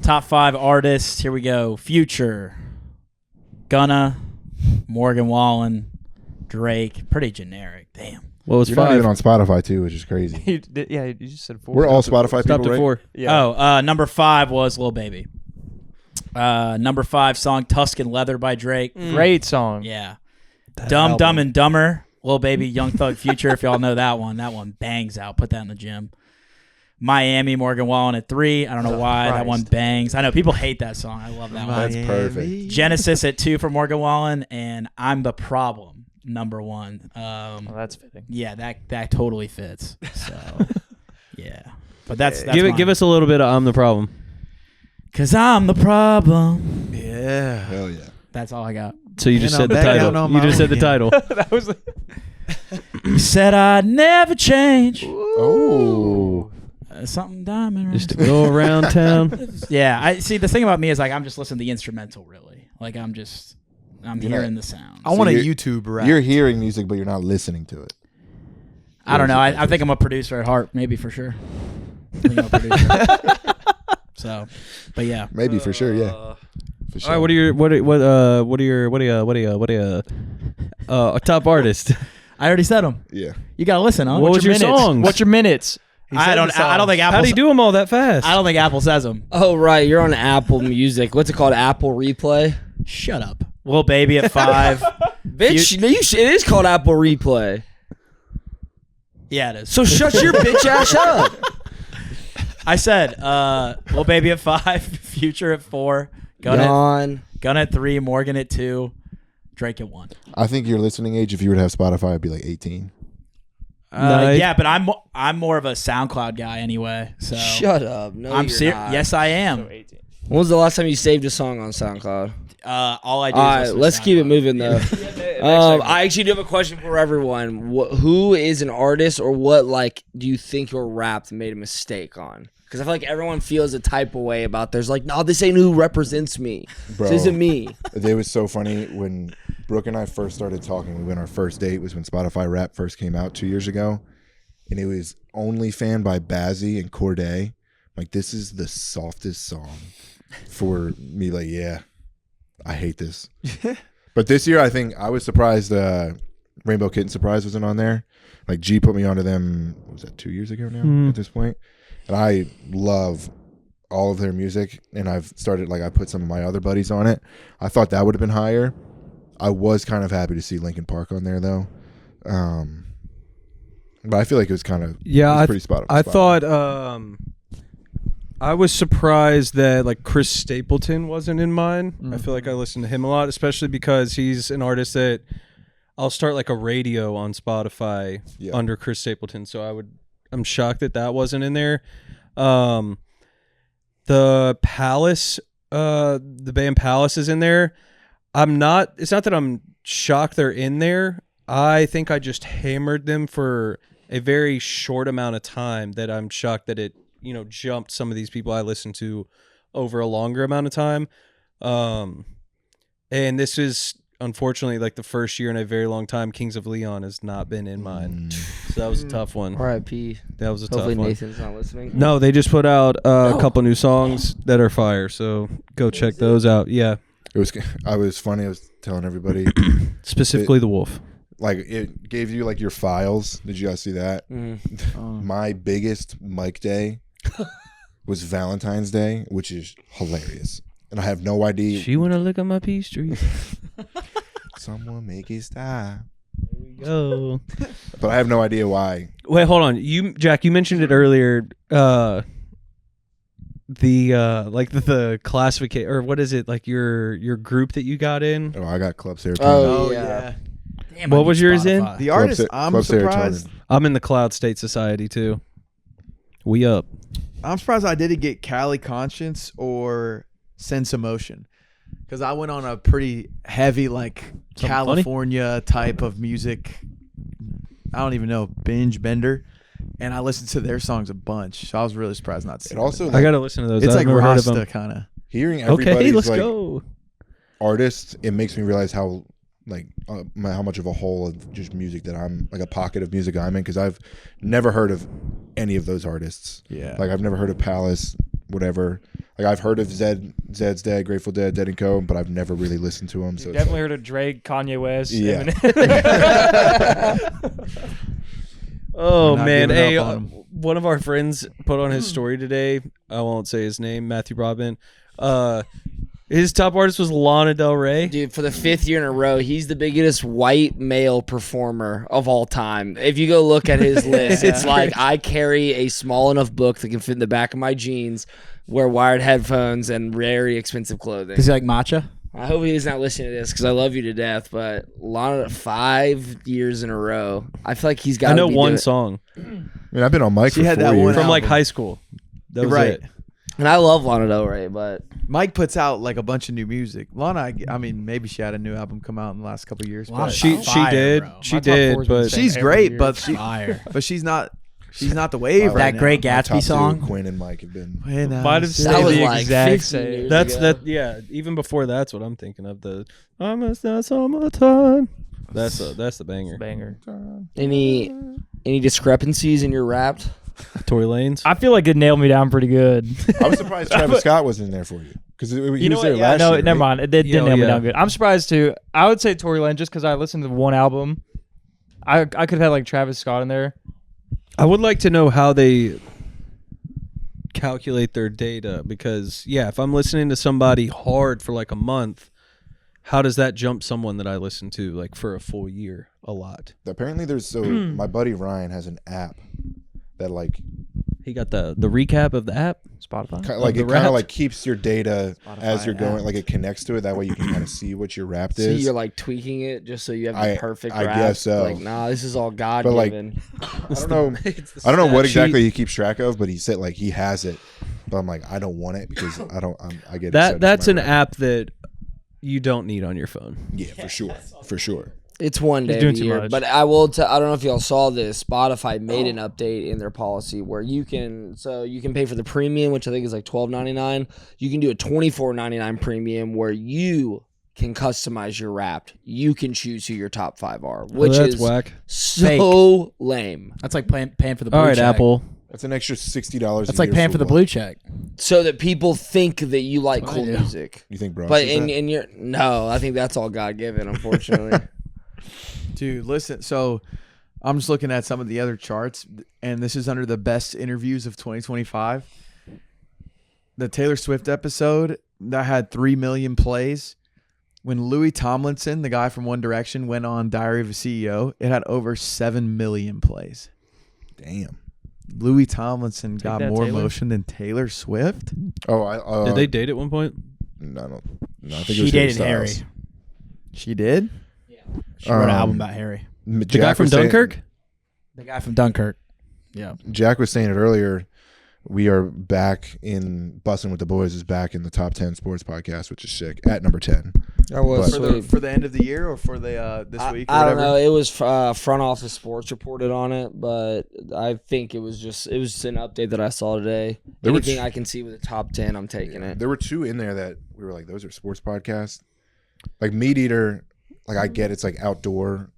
S4: Top 5 artists. Here we go. Future, Gunna, Morgan Wallen, Drake. Pretty generic. Damn.
S5: What was
S3: You're not
S5: 5?
S3: even on Spotify too, which is crazy.
S6: You just said 4.
S3: We're all Spotify
S5: Stopped
S3: people,
S5: at
S3: right?
S5: 4.
S6: Yeah.
S4: Oh, number 5 was Lil Baby. Number 5 song Tuscan Leather by Drake.
S6: Great song.
S4: Yeah.
S5: That
S4: Dumb
S5: album.
S4: and Dumber. Lil Baby, Young Thug, Future. If y'all know that one bangs out. Put that in the gym. Miami, Morgan Wallen at 3. I don't know why that one bangs. I know people hate that song. I love that one.
S3: That's perfect.
S4: Genesis at 2 for Morgan Wallen, and I'm the Problem, number 1.
S6: Well, that's fitting.
S4: Yeah, that totally fits. So, yeah, but that's
S5: Give us a little bit of I'm the Problem.
S4: 'Cause I'm the problem.
S2: Yeah.
S3: Hell yeah.
S4: That's all I got.
S5: So you just
S2: And
S5: said the
S2: I'm back down
S5: title.
S2: on
S5: You
S2: my
S5: just said the
S2: own
S5: title.
S6: That was.
S4: You said I'd never change.
S3: Oh.
S4: Something diamond.
S5: Just to go around town.
S4: Yeah, I see. The thing about me is like I'm just listening to the instrumental. Really, like I'm
S3: You're
S4: hearing
S3: not-
S4: the sound.
S2: I want a
S3: you're-
S2: YouTube rap.
S3: You're hearing music, but you're not listening to it.
S4: I don't know. I think I'm a producer at heart, maybe for sure. I think I'm a producer. So, but yeah.
S3: Maybe for sure, yeah. For sure.
S5: All right, what are your top artist?
S4: I already said them.
S3: Yeah.
S4: You gotta listen, huh?
S5: What was your
S6: minutes?
S5: songs?
S6: What's your minutes?
S4: I don't think Apple.
S5: How do you do them all that fast?
S4: I don't think Apple says them.
S1: Oh, right. You're on Apple Music. What's it called? Apple Replay?
S4: Shut up, Lil Baby at 5.
S1: Bitch, it is called Apple Replay.
S4: Yeah, it is.
S1: So shut your bitch ass up.
S4: I said, Lil Baby at 5, Future at 4, Gunna at 3, Morgan at 2, Drake at 1.
S3: I think your listening age, if you were to have Spotify, would be like 18.
S5: Nice.
S4: Yeah, but I'm more of a SoundCloud guy anyway. So
S1: Shut up. No,
S4: I'm
S1: you're
S4: serious.
S1: not.
S4: Yes, I am.
S6: So 18.
S1: When was the last time you saved a song on SoundCloud?
S4: All I do.
S1: All
S4: is
S1: right,
S4: listen to
S1: let's keep it
S4: SoundCloud.
S1: moving though. I actually do have a question for everyone. Who is an artist, or what like do you think your rap made a mistake on? Because I feel like everyone feels a type of way about. There's like, no, this ain't who represents me.
S3: Bro.
S1: This isn't me.
S3: It was so funny when Brooke and I first started talking. We went on our first date was when Spotify Rap first came out 2 years ago, and it was Only Fan by Bazzi and Corday. Like, this is the softest song for me. Like, yeah, I hate this. But this year, I think I was surprised Rainbow Kitten Surprise wasn't on there. Like, G put me onto them, what was that, 2 years ago now at this point? And I love all of their music, and I've started, like, I put some of my other buddies on it. I thought that would have been higher. I was kind of happy to see Linkin Park on there, though. But I feel like it was kind of pretty spot on.
S5: I thought I was surprised that like Chris Stapleton wasn't in mine. I feel like I listened to him a lot, especially because he's an artist that I'll start like a radio on Spotify under Chris Stapleton. So I'm shocked that wasn't in there. The Palace, the band Palace is in there. It's not that I'm shocked they're in there. I think I just hammered them for a very short amount of time that I'm shocked that it, jumped some of these people I listened to over a longer amount of time. And this is unfortunately like the first year in a very long time Kings of Leon has not been in mine. So that was a tough one.
S1: R.I.P.
S5: That was a
S1: Hopefully
S5: tough one.
S1: Nathan's not listening.
S5: No, they just put out a couple new songs that are fire. So go check those out. Yeah.
S3: It was funny. I was telling everybody.
S5: Specifically the Wolf.
S3: Like, it gave you like your files. Did you guys see that? My biggest mic day was Valentine's Day, which is hilarious. And I have no idea.
S5: She want to lick on my peach tree.
S3: Someone make it stop.
S5: There we go.
S3: But I have no idea why.
S5: Wait, hold on. Jack, you mentioned it earlier. The classification, or what is it? Like your group that you got in?
S3: Oh, I got Club Serotonin.
S1: Oh, yeah.
S4: Damn,
S5: What
S4: I
S5: was
S4: need
S5: yours
S4: Spotify.
S5: in?
S2: The artist,
S3: Club
S2: I'm surprised.
S3: Serotonin.
S5: I'm in the Cloud State Society too. We up.
S2: I'm surprised I didn't get Cali Conscience or Sense Emotion, because I went on a pretty heavy like
S5: Something
S2: California type of music. I don't even know, binge bender, and I listened to their songs a bunch. So I was really surprised not to see
S3: It
S2: them.
S3: also,
S5: I gotta listen to those.
S2: It's
S5: I've
S2: like
S5: never heard of them.
S2: Rasta kind of.
S3: hearing everybody's
S5: Okay, let's
S3: like
S5: go.
S3: artists, it makes me realize how how much of a whole of just music that I'm like a pocket of music I'm in, because I've never heard of any of those artists.
S2: Yeah.
S3: Like, I've never heard of Palace, whatever. Like, I've heard of Zed's Dead, Grateful Dead, Dead and Co., but I've never really listened to them. So it's
S6: Definitely heard of Drake, Kanye West.
S3: Yeah.
S5: Oh
S2: Not
S5: man,
S2: giving
S5: hey,
S2: up on 'em.
S5: one of our friends put on his story today. I won't say his name, Matthew Broadbent. His top artist was Lana Del Rey.
S1: Dude, for the 5th year in a row, he's the biggest white male performer of all time. If you go look at his list, it's like I carry a small enough book that can fit in the back of my jeans, wear wired headphones, and very expensive clothing.
S4: Does he like matcha?
S1: I hope he's not listening to this because I love you to death, but Lana, 5 years in a row. I feel like he's got
S5: I
S1: to
S5: know
S1: be
S5: one
S1: doing-
S5: song
S3: I mean, I've been on mic
S2: She
S3: for
S2: had
S3: 4
S2: that
S3: years.
S2: one
S5: from like
S2: album.
S5: high school. That was
S2: Right.
S5: it.
S1: And I love Lana Del Rey, but
S2: Mike puts out like a bunch of new music. Lana, I mean, maybe she had a new album come out in the last couple of years.
S4: Lana-
S2: But
S5: She
S4: Fire,
S5: did.
S4: bro.
S5: She
S6: My top
S5: did,
S6: four's been
S5: but
S6: the same
S2: she's
S6: every
S2: great,
S6: year.
S2: but
S4: Fire.
S2: she's not the wave right
S4: That
S2: now.
S4: great
S3: My
S4: Gatsby
S3: top two,
S4: song.
S3: Quinn and Mike, have been.
S2: When I
S6: Might have
S2: say-
S6: stayed
S1: that was
S6: the
S1: like
S6: exact
S1: 15
S6: same.
S1: years
S5: that's
S1: ago.
S5: that. Yeah, even before that's what I'm thinking of. The I'm a summertime. That's the banger.
S6: Banger.
S1: any discrepancies in your rap?
S5: Tory Lanez.
S6: I feel like it nailed me down pretty good.
S3: I was surprised Travis Scott was in there for you, because he
S6: You know
S3: was there
S6: what? Yeah,
S3: last
S6: no,
S3: year.
S6: never
S3: right?
S6: mind. It did
S5: Yo,
S6: nail me
S5: yeah.
S6: down good. I'm surprised too. I would say Tory Lanez just because I listened to one album. I could have had like Travis Scott in there.
S5: I would like to know how they calculate their data, because if I'm listening to somebody hard for like a month, how does that jump someone that I listen to like for a full year a lot?
S3: Apparently, there's my buddy Ryan has an app that like
S5: He got the recap of the app.
S6: Spotify.
S3: Ki- like
S5: the
S3: it kind
S5: rap?
S3: of like keeps your data as you're going,
S2: app.
S3: like it connects to it. That way you can kind of see what your rap
S1: So
S3: is.
S1: you're like tweaking it just so you have the perfect
S3: I
S1: rap.
S3: guess so.
S1: Like, nah, this is all God
S3: But, like,
S1: given.
S3: I don't know. I don't know what exactly he keeps track of, but he said like he has it. But I'm like, I don't want it because I get
S5: That
S3: excited
S5: that's
S3: for
S5: an
S3: my rap.
S5: app that you don't need on your phone.
S3: Yeah, for sure.
S1: It's one day
S6: He's
S1: of
S6: doing
S1: the
S6: too
S1: year,
S6: much.
S1: but I will. I don't know if y'all saw this. Spotify made an update in their policy where you can pay for the premium, which I think is like $12.99. You can do a $24.99 premium where you can customize your Wrapped. You can choose who your top 5 are, which
S5: that's
S1: is
S5: whack.
S1: so lame.
S4: That's like paying for the blue
S5: All right,
S4: check.
S5: Apple.
S3: That's an extra $60.
S4: That's like paying for the blue check.
S1: So that people think that you like
S4: That's
S1: cool
S4: what I do.
S1: music.
S3: You think, bro?
S1: But in your no, I think that's all God given, unfortunately.
S2: Dude, listen. So I'm just looking at some of the other charts, and this is under the best interviews of 2025. The Taylor Swift episode that had 3 million plays. When Louis Tomlinson, the guy from One Direction, went on Diary of a CEO, it had over 7 million plays.
S3: Damn.
S2: Louis Tomlinson got
S6: that,
S2: more
S6: Taylor.
S2: motion than Taylor Swift.
S3: Oh,
S5: Did they date at one point?
S3: No, I think it
S4: She
S3: was
S4: dated
S3: Harry.
S4: Harry.
S3: Styles.
S2: She did?
S4: She wrote an album about Harry.
S5: The guy from Dunkirk?
S4: The guy from Dunkirk. Yeah.
S3: Jack was saying it earlier. We are back in Bussin With The Boys is back in the top 10 sports podcast, which is sick, at number 10.
S1: That was
S2: For the end of the year or for the this week? Or
S1: I don't
S2: whatever?
S1: know. It was Front Office Sports reported on it, but I think it was just an update that I saw today.
S3: There were
S1: Anything I can see with the top 10, I'm taking it.
S3: There were 2 in there that we were like, those are sports podcasts. Like Meat Eater, like I get it's like outdoor,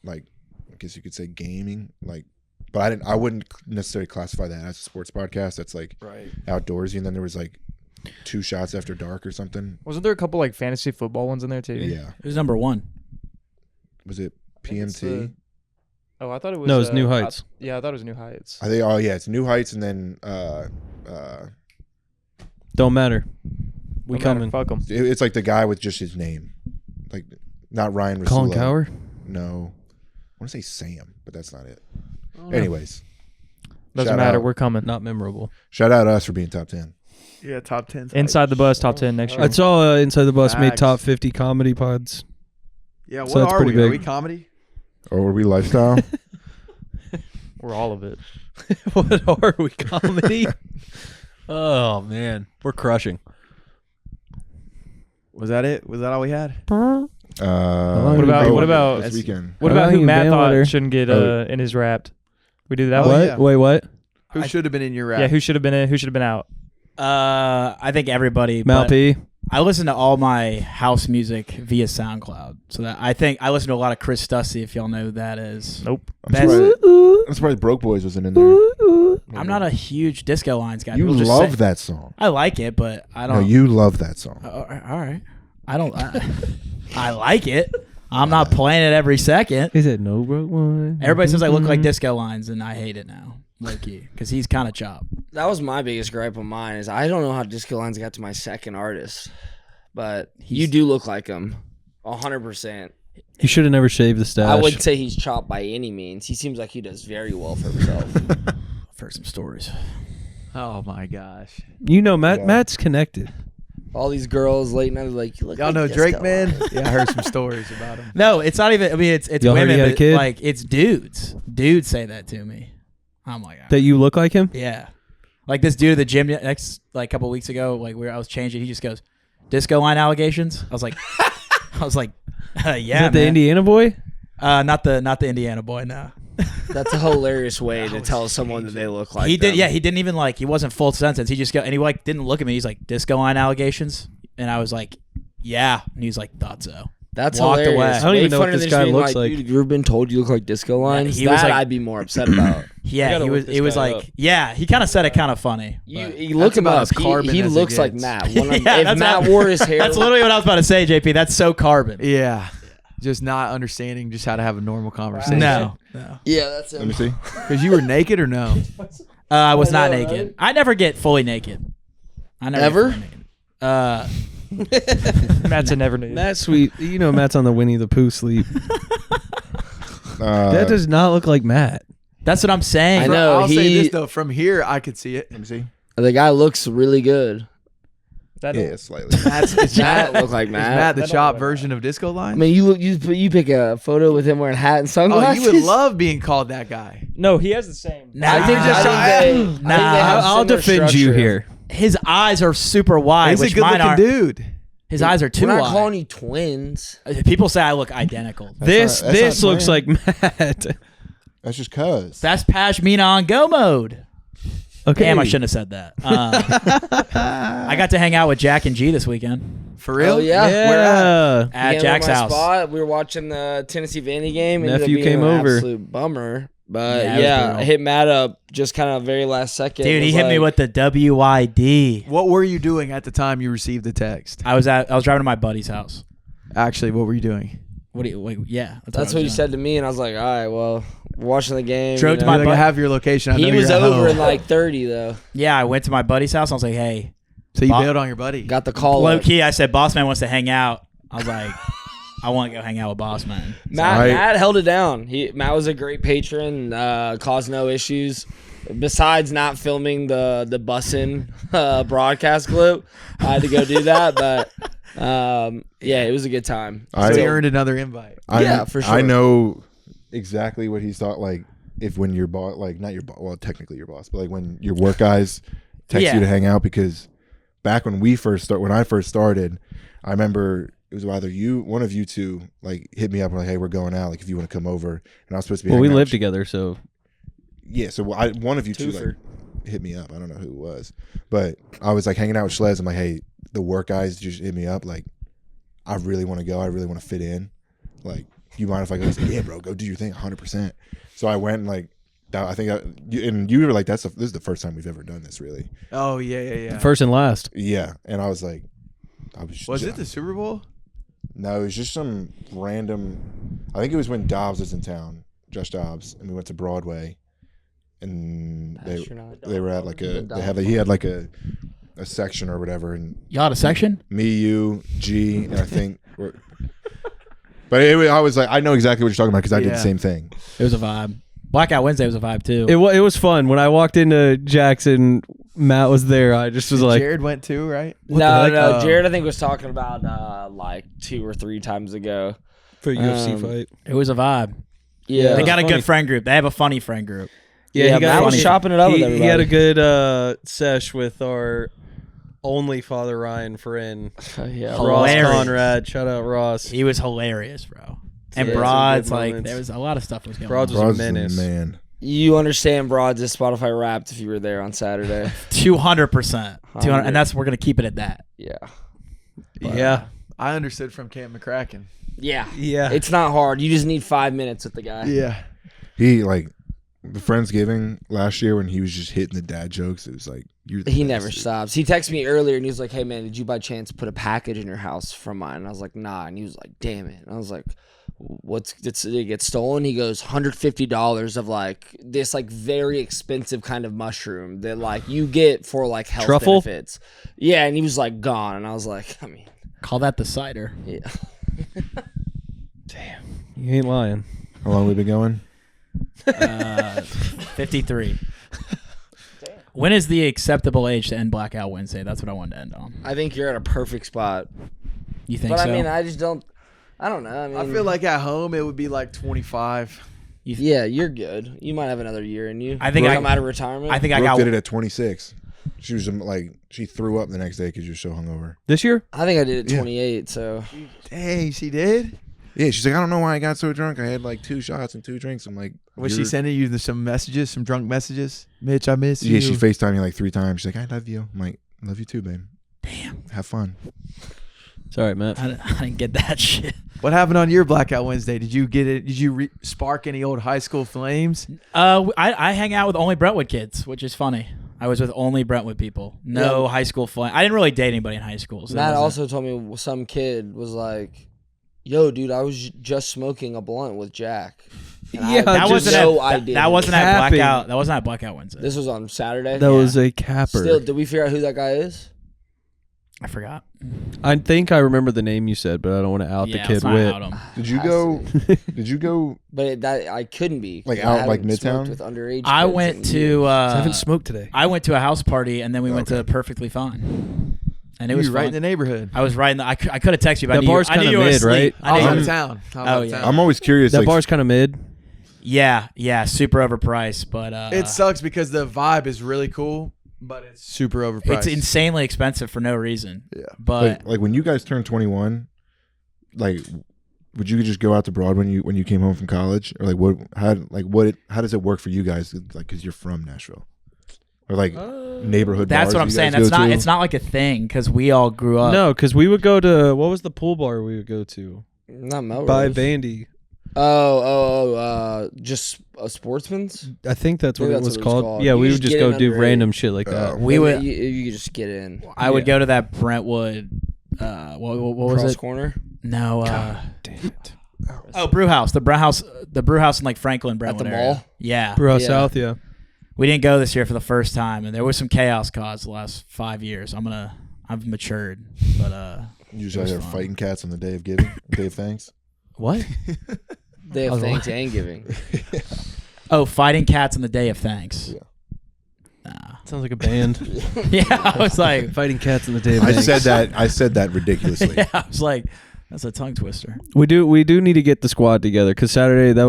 S3: like I guess you could say gaming, like, but I wouldn't necessarily classify that as a sports podcast. That's like outdoorsy. And then there was like 2 Shots After Dark or something.
S6: Wasn't there a couple like fantasy football ones in there too?
S3: Yeah.
S4: It was number 1.
S3: Was it
S6: think it's
S3: PMT?
S6: Oh, I thought it was.
S5: No, it's New Heights.
S6: Yeah, I thought it was New Heights.
S3: I think. Oh yeah, it's New Heights, and then
S5: Don't matter. We
S6: No matter,
S5: coming.
S6: Fuck 'em.
S3: it's like the guy with just his name, like not Ryan.
S5: Colin
S3: Russillo.
S5: Cowher?
S3: No, I want to say Sam, but that's not it. Anyways,
S6: Doesn't
S3: shout
S6: matter.
S3: out.
S6: We're coming.
S5: Not memorable.
S3: Shout out us for being top 10.
S2: Yeah, top 10.
S6: Inside the Bus top 10 next year.
S5: I saw Inside the Bus made
S2: Facts.
S5: top 50 comedy pods.
S2: Yeah,
S5: So
S2: what
S5: that's
S2: are
S5: pretty
S2: we? Are
S5: big.
S2: we comedy?
S3: Or were we lifestyle?
S6: We're all of it.
S5: What are we, comedy? Oh, man. We're crushing.
S2: Was that it? Was that all we had?
S6: What about
S3: this weekend?
S6: What
S5: How
S6: about
S5: long
S6: who
S5: you
S6: Matt
S5: been
S6: thought
S5: with her?
S6: shouldn't get in his Wrapped? We do that
S2: Oh,
S6: one.
S5: What?
S2: yeah.
S5: Wait, what?
S2: Who should have been in your rap?
S6: Yeah, who should have been in? Who should have been out?
S4: I think everybody.
S5: Mal
S4: but
S5: P.
S4: I listen to all my house music via SoundCloud. So that I think I listen to a lot of Chris Stussy, if y'all know who that is.
S6: Nope.
S3: I'm surprised Broke Boys wasn't in there.
S4: I'm not a huge Disco Lines guy.
S3: You
S4: People just
S3: love
S4: say-
S3: that song.
S4: I like it, but I
S3: No,
S4: don't.
S3: you love that song.
S4: All right. I don't. I like it. I'm not playing it every second.
S5: He said no broke one.
S4: Everybody says I look
S5: Mm-hmm.
S4: like Disco Lines, and I hate it now, low key, because he's kind of chopped.
S1: That was my biggest gripe of mine is I don't know how Disco Lines got to my second artist, but you do look like him, 100%.
S5: You should have never shaved the stash.
S1: I wouldn't say he's chopped by any means. He seems like he does very well for himself.
S4: I've heard some stories.
S2: Oh my gosh.
S5: You know, Matt.
S3: Yeah.
S5: Matt's connected.
S1: All these girls late night are like, you look
S2: Y'all
S1: like
S2: know
S1: Disco
S2: Drake, man?
S1: Lines.
S2: Yeah, I heard some stories about him.
S4: No, it's not even. I mean, it's
S5: Y'all heard he
S4: women,
S5: had a
S4: but
S5: kid?
S4: like it's dudes. Dudes say that to me. I'm like,
S5: That you look like him?
S4: yeah. Like this dude at the gym next, like a couple weeks ago, like where I was changing, he just goes, "Disco Line allegations." I was like, yeah,
S5: Is that the
S4: man.
S5: Indiana boy?
S4: Not the Indiana boy. No,
S1: That's a hilarious way to tell someone that they look like
S4: he did.
S1: them.
S4: Yeah, he didn't even like. He wasn't full sentence. He just go and he like didn't look at me. He's like, "Disco Line allegations," and I was like, "Yeah," and he's like, "Thought so."
S1: That's
S4: Walked
S1: hilarious.
S4: away. I
S5: don't even
S1: Made
S5: know
S1: fun
S5: what
S1: of
S5: this
S1: them
S5: guy
S1: being
S5: looks like.
S1: Dude, have you ever been told you look like Disco Lines?
S4: he was
S1: That
S4: like-
S1: I'd be more upset about.
S4: Yeah,
S6: gotta
S4: he
S6: look
S4: was.
S6: this
S4: It was
S6: guy
S4: like,
S6: up.
S4: yeah, he kind of said it kind of funny.
S1: You
S4: but-
S1: look
S2: That's
S1: him
S2: about
S1: up.
S2: as carbon
S1: He
S2: as it
S1: looks like
S2: gets.
S1: Matt.
S4: Yeah,
S1: If
S4: that's
S1: Matt
S4: how-
S1: wore his hair,
S4: That's literally what I was about to say, JP. That's so carbon.
S2: Yeah. Just not understanding just how to have a normal conversation.
S4: No.
S1: yeah, that's
S3: Let me
S1: him.
S3: see.
S2: Because you were naked or no?
S4: I was not
S1: know,
S4: naked.
S1: right?
S4: I never get fully naked. I never
S1: Ever?
S4: get fully naked.
S6: Matt's a never knew.
S5: Matt's sweet. You know, Matt's on the Winnie the Pooh sleep. That does not look like Matt.
S4: That's what I'm saying.
S1: I know.
S2: I'll say
S1: he-
S2: this though. From here, I could see it.
S3: Let me see.
S1: The guy looks really good.
S6: That
S3: Yeah, slightly.
S1: Does Matt look like
S2: Is
S1: Matt?
S2: Matt the
S6: That don't
S2: chop
S6: look like
S2: version of Disco Line?
S1: I mean, you pick a photo with him wearing a hat and
S2: Oh,
S1: sunglasses.
S2: you would love being called that guy.
S6: No, he has the same.
S4: Nah.
S1: I think they
S4: Nah.
S1: have
S5: I'll
S1: similar
S5: defend you
S1: structure.
S5: here.
S4: His eyes are super wide,
S2: He's a
S4: which
S2: good
S4: mine
S2: looking
S4: aren't.
S2: dude.
S4: His eyes are too
S1: We're not
S4: wide.
S1: calling you twins.
S4: People say I look identical.
S5: This
S3: not- that's not
S5: looks like Matt.
S3: That's just cuz.
S4: That's Pashmina on go mode.
S5: Okay.
S4: Damn, I shouldn't have said that. I got to hang out with Jack and G this weekend.
S2: For real?
S1: Oh, yeah.
S2: Where at?
S1: He
S4: At
S1: came
S4: Jack's
S1: over my
S4: house.
S1: spot. We were watching the Tennessee Vandy game. Ended up
S5: Nephew
S1: being
S5: came
S1: an
S5: over.
S1: Absolute bummer. But
S4: Yeah, it was
S1: yeah,
S4: brutal.
S1: I hit Matt up just kind of very last second.
S4: Dude,
S1: It
S4: he
S1: was
S4: hit me
S1: like-
S4: with the WID.
S2: What were you doing at the time you received the text?
S4: I was driving to my buddy's house.
S2: Actually, what were you doing?
S4: What do you? Wait, yeah,
S1: That's what he said to me, and I was like, all right, well, we're watching the game.
S4: Drove
S1: you
S4: to
S1: know.
S4: my
S2: Like, I
S4: butt.
S2: have your location. I know
S1: He was
S2: you're at
S1: over
S2: home.
S1: in like 30 though.
S4: Yeah, I went to my buddy's house. I was like, hey,
S2: So you
S4: Bob-
S2: bailed on your buddy.
S1: Got the call.
S4: low
S1: up.
S4: key. I said, Boss Man wants to hang out. I was like, I want to go hang out with Boss Man.
S1: Matt held it down. Matt was a great patron. Caused no issues. Besides not filming the Bussin broadcast clip, I had to go do that. But yeah, it was a good time.
S2: So
S3: I
S2: you earned another invite.
S1: Yeah, for sure.
S3: I know exactly what he's thought. Like if when your boss, like not your boss, well, technically your boss, but like when your work guys text
S4: Yeah.
S3: you to hang out, because back when I first started, I remember it was either one of you two, like hit me up and like, hey, we're going out. Like if you want to come over, and I was supposed to be.
S5: Well, we
S3: hanging out
S5: live
S3: with
S5: together, so
S3: Yeah, so one of you two like hit me up. I don't know who it was, but I was like hanging out with Schlez. I'm like, hey, the work guys just hit me up. Like, I really want to go. I really want to fit in. Like, you mind if I go? He's like, yeah, bro, go do your thing, 100%. So I went and like, I think, and you were like, this is the first time we've ever done this, really.
S2: Oh yeah.
S5: first and last.
S3: Yeah, and I was like,
S2: Was it the Super Bowl?
S3: No, it was just some random. I think it was when Dobbs was in town, Josh Dobbs, and we went to Broadway. And they were at like he had like a section or whatever, and
S4: Y'all had a section?
S3: me, you, G, and I think but I was like, I know exactly what you're talking about because I did the same thing.
S4: It was a vibe. Blackout Wednesday was a vibe too.
S5: It was fun when I walked into Jackson. Matt was there. I just was like,
S2: Jared went too, right?
S1: No. Jared, I think was talking about like 2 or 3 times ago.
S5: for UFC fight.
S4: It was a vibe.
S1: Yeah,
S4: They got a
S5: funny.
S4: good friend group. They have a funny friend group.
S1: Yeah, Matt was chopping it up with
S5: He
S1: everybody.
S5: had a good sesh with our only Father Ryan friend,
S1: yeah,
S5: Ross
S4: Hilarious.
S5: Conrad. Shout out Ross.
S4: He was hilarious, bro. And
S5: Yeah,
S4: Broads,
S5: some good
S4: like
S5: moments.
S4: there was a lot of stuff was going
S5: Broads
S4: on.
S5: was a
S3: Brod's
S5: menace.
S3: the man.
S1: You understand Broads is Spotify Wrapped if you were there on Saturday.
S4: 200%. 200, and we're gonna keep it at that.
S1: Yeah.
S5: Yeah,
S2: I understood from Cam McCracken.
S1: Yeah.
S5: yeah.
S1: It's not hard. You just need 5 minutes with the guy.
S2: Yeah.
S3: He like the Friendsgiving last year when he was just hitting the dad jokes. It was like
S1: He never stops. He texted me earlier and he was like, hey man, did you by chance put a package in your house from mine? And I was like, nah. And he was like, damn it. And I was like, did it get stolen? He goes, $150 of like this like very expensive kind of mushroom that like you get for like health
S5: Truffle?
S1: benefits. Yeah, and he was like gone. And I was like, I mean,
S4: Call that the cider.
S1: yeah.
S5: You ain't lying.
S3: How long we been going?
S4: 53. When is the acceptable age to end Blackout Wednesday? That's what I wanted to end on.
S1: I think you're at a perfect spot.
S4: You think
S1: But
S4: so?
S1: I mean, I don't know. I mean,
S2: I feel like at home it would be like 25.
S1: yeah, you're good. You might have another year in you.
S4: I think
S1: I'm out of retirement.
S4: I think I
S3: Brooke
S4: got.
S3: did it at 26. She was like, she threw up the next day because she was so hungover.
S5: This year?
S1: I think I did it
S3: Yeah.
S1: 28. So
S2: Dang, she did?
S3: Yeah, she's like, I don't know why I got so drunk. I had like 2 shots and 2 drinks. I'm like,
S2: Was she
S3: "You're-"
S2: sending you some messages, some drunk messages? Mitch, I miss you.
S3: Yeah, she FaceTimed me like 3 times. She's like, I love you. I'm like, I love you too, babe.
S4: Damn.
S3: Have fun.
S5: Sorry, Matt.
S4: I didn't get that shit.
S2: What happened on your Blackout Wednesday? Did you get it? Did you spark any old high school flames?
S4: I hang out with only Brentwood kids, which is funny. I was with only Brentwood people. No high school flame. I didn't really date anybody in high school. So
S1: Matt also told me some kid was like, "Yo, dude, I was just smoking a blunt with Jack." And I
S5: Yeah,
S1: had
S4: that wasn't
S1: no
S4: at,
S1: idea.
S4: that wasn't at
S5: Capping.
S4: Blackout. That wasn't at Blackout Wednesday.
S1: This was on Saturday.
S5: That was a capper.
S1: Still, did we figure out who that guy is?
S4: I forgot.
S5: I think I remember the name you said, but I don't want to out the
S4: let's
S5: kid
S4: not
S5: wit.
S4: out him.
S3: Did you
S1: Has
S3: go? Did you go?
S1: But I couldn't be
S3: Like
S1: 'cause
S3: out,
S1: I
S3: like,
S1: haven't smoked
S3: Midtown?
S1: with underage.
S4: I
S1: kids
S4: went
S1: in
S4: to.
S1: years.
S5: I haven't smoked today.
S4: I went to a house party and then we went to Perfectly Fine, and it
S2: You
S4: was
S2: were right
S4: fun.
S2: in the neighborhood.
S4: I was right in the. I could have texted you, but
S5: That
S4: I knew
S5: bar's
S4: I knew
S5: kinda
S4: you were
S5: mid,
S4: asleep.
S5: right?
S2: I was
S4: I
S2: out
S4: knew
S2: of
S4: you-
S2: town.
S4: Oh, yeah.
S3: I'm always curious.
S5: That
S3: Like,
S5: bar's kind of mid.
S4: Yeah, super overpriced, but
S2: It sucks because the vibe is really cool, but it's super overpriced.
S4: it's insanely expensive for no reason.
S2: Yeah.
S4: But
S3: like when you guys turned 21, like, would you just go out to Broad when you came home from college, or like how does it work for you guys? Like, because you're from Nashville. or like neighborhood
S4: That's
S3: bars
S4: what I'm
S3: you
S4: saying.
S3: guys go to?
S4: It's not like a thing because we all grew up.
S5: No, because we would go to what was the pool bar we would go to
S1: Not Melrose.
S5: by Vandy.
S1: Just a Sportsman's.
S5: I think that's what
S1: Maybe
S5: it
S1: that's
S5: was
S1: what it was
S5: called.
S1: called.
S5: Yeah,
S1: You
S5: we
S1: just
S5: would just
S1: get
S5: go
S1: in
S5: do
S1: under
S5: random shit like that.
S4: We would.
S1: You could just get in.
S4: I would go to that Brentwood. What was
S1: Cross
S4: it?
S1: corner.
S4: No.
S5: Damn it.
S4: Oh, brew house. The brew house in like Franklin,
S1: At
S4: Brentwood
S1: the
S4: area.
S1: mall?
S4: Yeah.
S5: Brew House
S1: Yeah.
S5: South, yeah.
S4: We didn't go this year for the first time, and there was some chaos caused the last 5 years. I've matured, but
S3: You just
S4: It
S3: out
S4: was
S3: there
S4: fun.
S3: fighting cats on the day of giving, day of thanks.
S4: what?
S1: They have thanks and giving.
S4: Oh, fighting cats on the day of thanks.
S3: Yeah.
S4: Nah.
S5: Sounds like a band.
S4: Yeah, I was like,
S5: Fighting cats in the day of
S3: I
S5: thanks.
S3: said that ridiculously.
S4: yeah, I was like, that's a tongue twister.
S5: We do need to get the squad together because Saturday that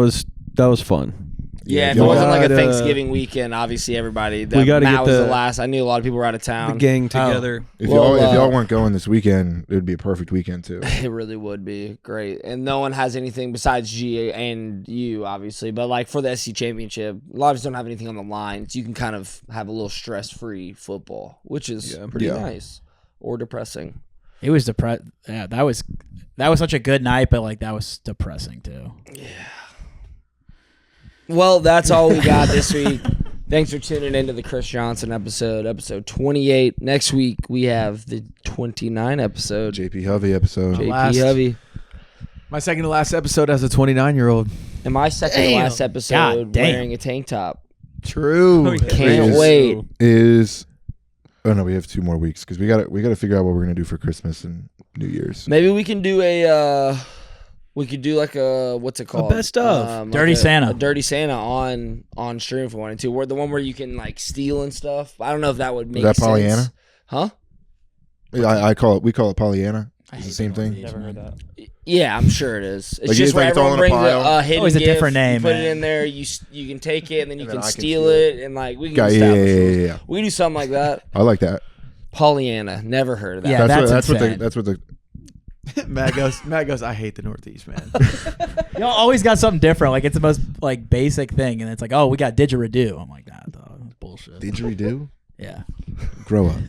S5: was fun.
S1: Yeah, if it
S3: y'all
S1: wasn't like a
S5: got,
S1: Thanksgiving weekend, obviously everybody.
S5: We gotta
S1: Matt
S5: get
S1: was the
S5: the-
S1: last. I knew a lot of people were out of
S5: The
S1: town.
S5: gang together.
S3: If
S1: Well,
S3: y'all weren't going this weekend, it would be a perfect weekend too.
S1: It really would be great, and no one has anything besides G and you, obviously. But like for the SC Championship, a lot of us don't have anything on the line, so you can kind of have a little stress-free football, which is pretty
S3: Yeah.
S1: nice or depressing.
S4: It was Yeah, that was such a good night, but like that was depressing too.
S1: Well, that's all we got this week. Thanks for tuning into the Chris Johnson episode 28. Next week we have the 29 episode.
S3: JP Hovey episode.
S1: JP
S2: Last.
S1: Hovey.
S2: My second to last episode as a 29-year-old.
S1: And my second to last episode
S4: God damn.
S1: wearing a tank top.
S2: True.
S6: Oh, yeah.
S1: Can't
S3: Is-
S1: wait.
S3: Oh no, we have 2 more weeks because we got to figure out what we're gonna do for Christmas and New Year's.
S1: Maybe we can do like a what's it called?
S5: best of.
S4: Dirty Santa.
S1: A Dirty Santa on stream if we wanted to. Where the one where you can like steal and stuff. I don't know if that would make
S3: that
S1: sense.
S3: Pollyanna?
S1: Huh?
S3: We call it Pollyanna. It's the same thing.
S6: Never heard that.
S1: Yeah, I'm sure it is. It's
S3: Like,
S1: just
S3: it's
S1: where
S3: like it's all
S1: everyone
S3: in a
S1: brings
S3: pile.
S1: a hidden
S4: Always a
S1: gift,
S4: different name,
S1: you put
S4: man.
S1: it in there. You can take it and then you
S3: And
S1: can
S3: then I can
S1: steal
S3: steal
S1: it and like we can
S3: Yeah,
S1: establish
S3: yeah,
S1: rules.
S3: yeah.
S1: We can do something like that.
S3: I like that.
S1: Pollyanna. Never heard of that.
S4: Yeah, that's
S3: what
S4: insane.
S3: that's what the
S2: Matt goes, I hate the Northeast, man.
S4: Y'all always got something different. Like it's the most like basic thing, and it's like, oh, we got didgeridoo. I'm like, nah, dog, that's bullshit.
S3: didgeridoo.
S4: Yeah.
S3: Grow up.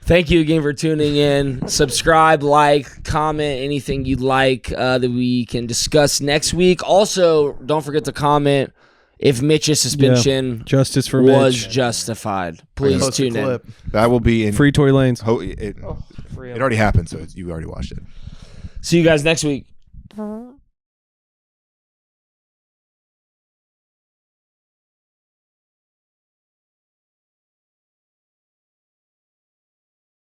S1: Thank you again for tuning in. Subscribe, like, comment anything you'd like that we can discuss next week. Also, don't forget to comment if Mitch's suspension
S5: Justice for
S1: was
S5: Mitch.
S1: justified. Please
S2: Post a
S1: tune in.
S2: clip.
S3: That will be in.
S5: Free Tory Lanes.
S3: It
S6: Free
S3: already happened, so you already watched it.
S1: See you guys next week.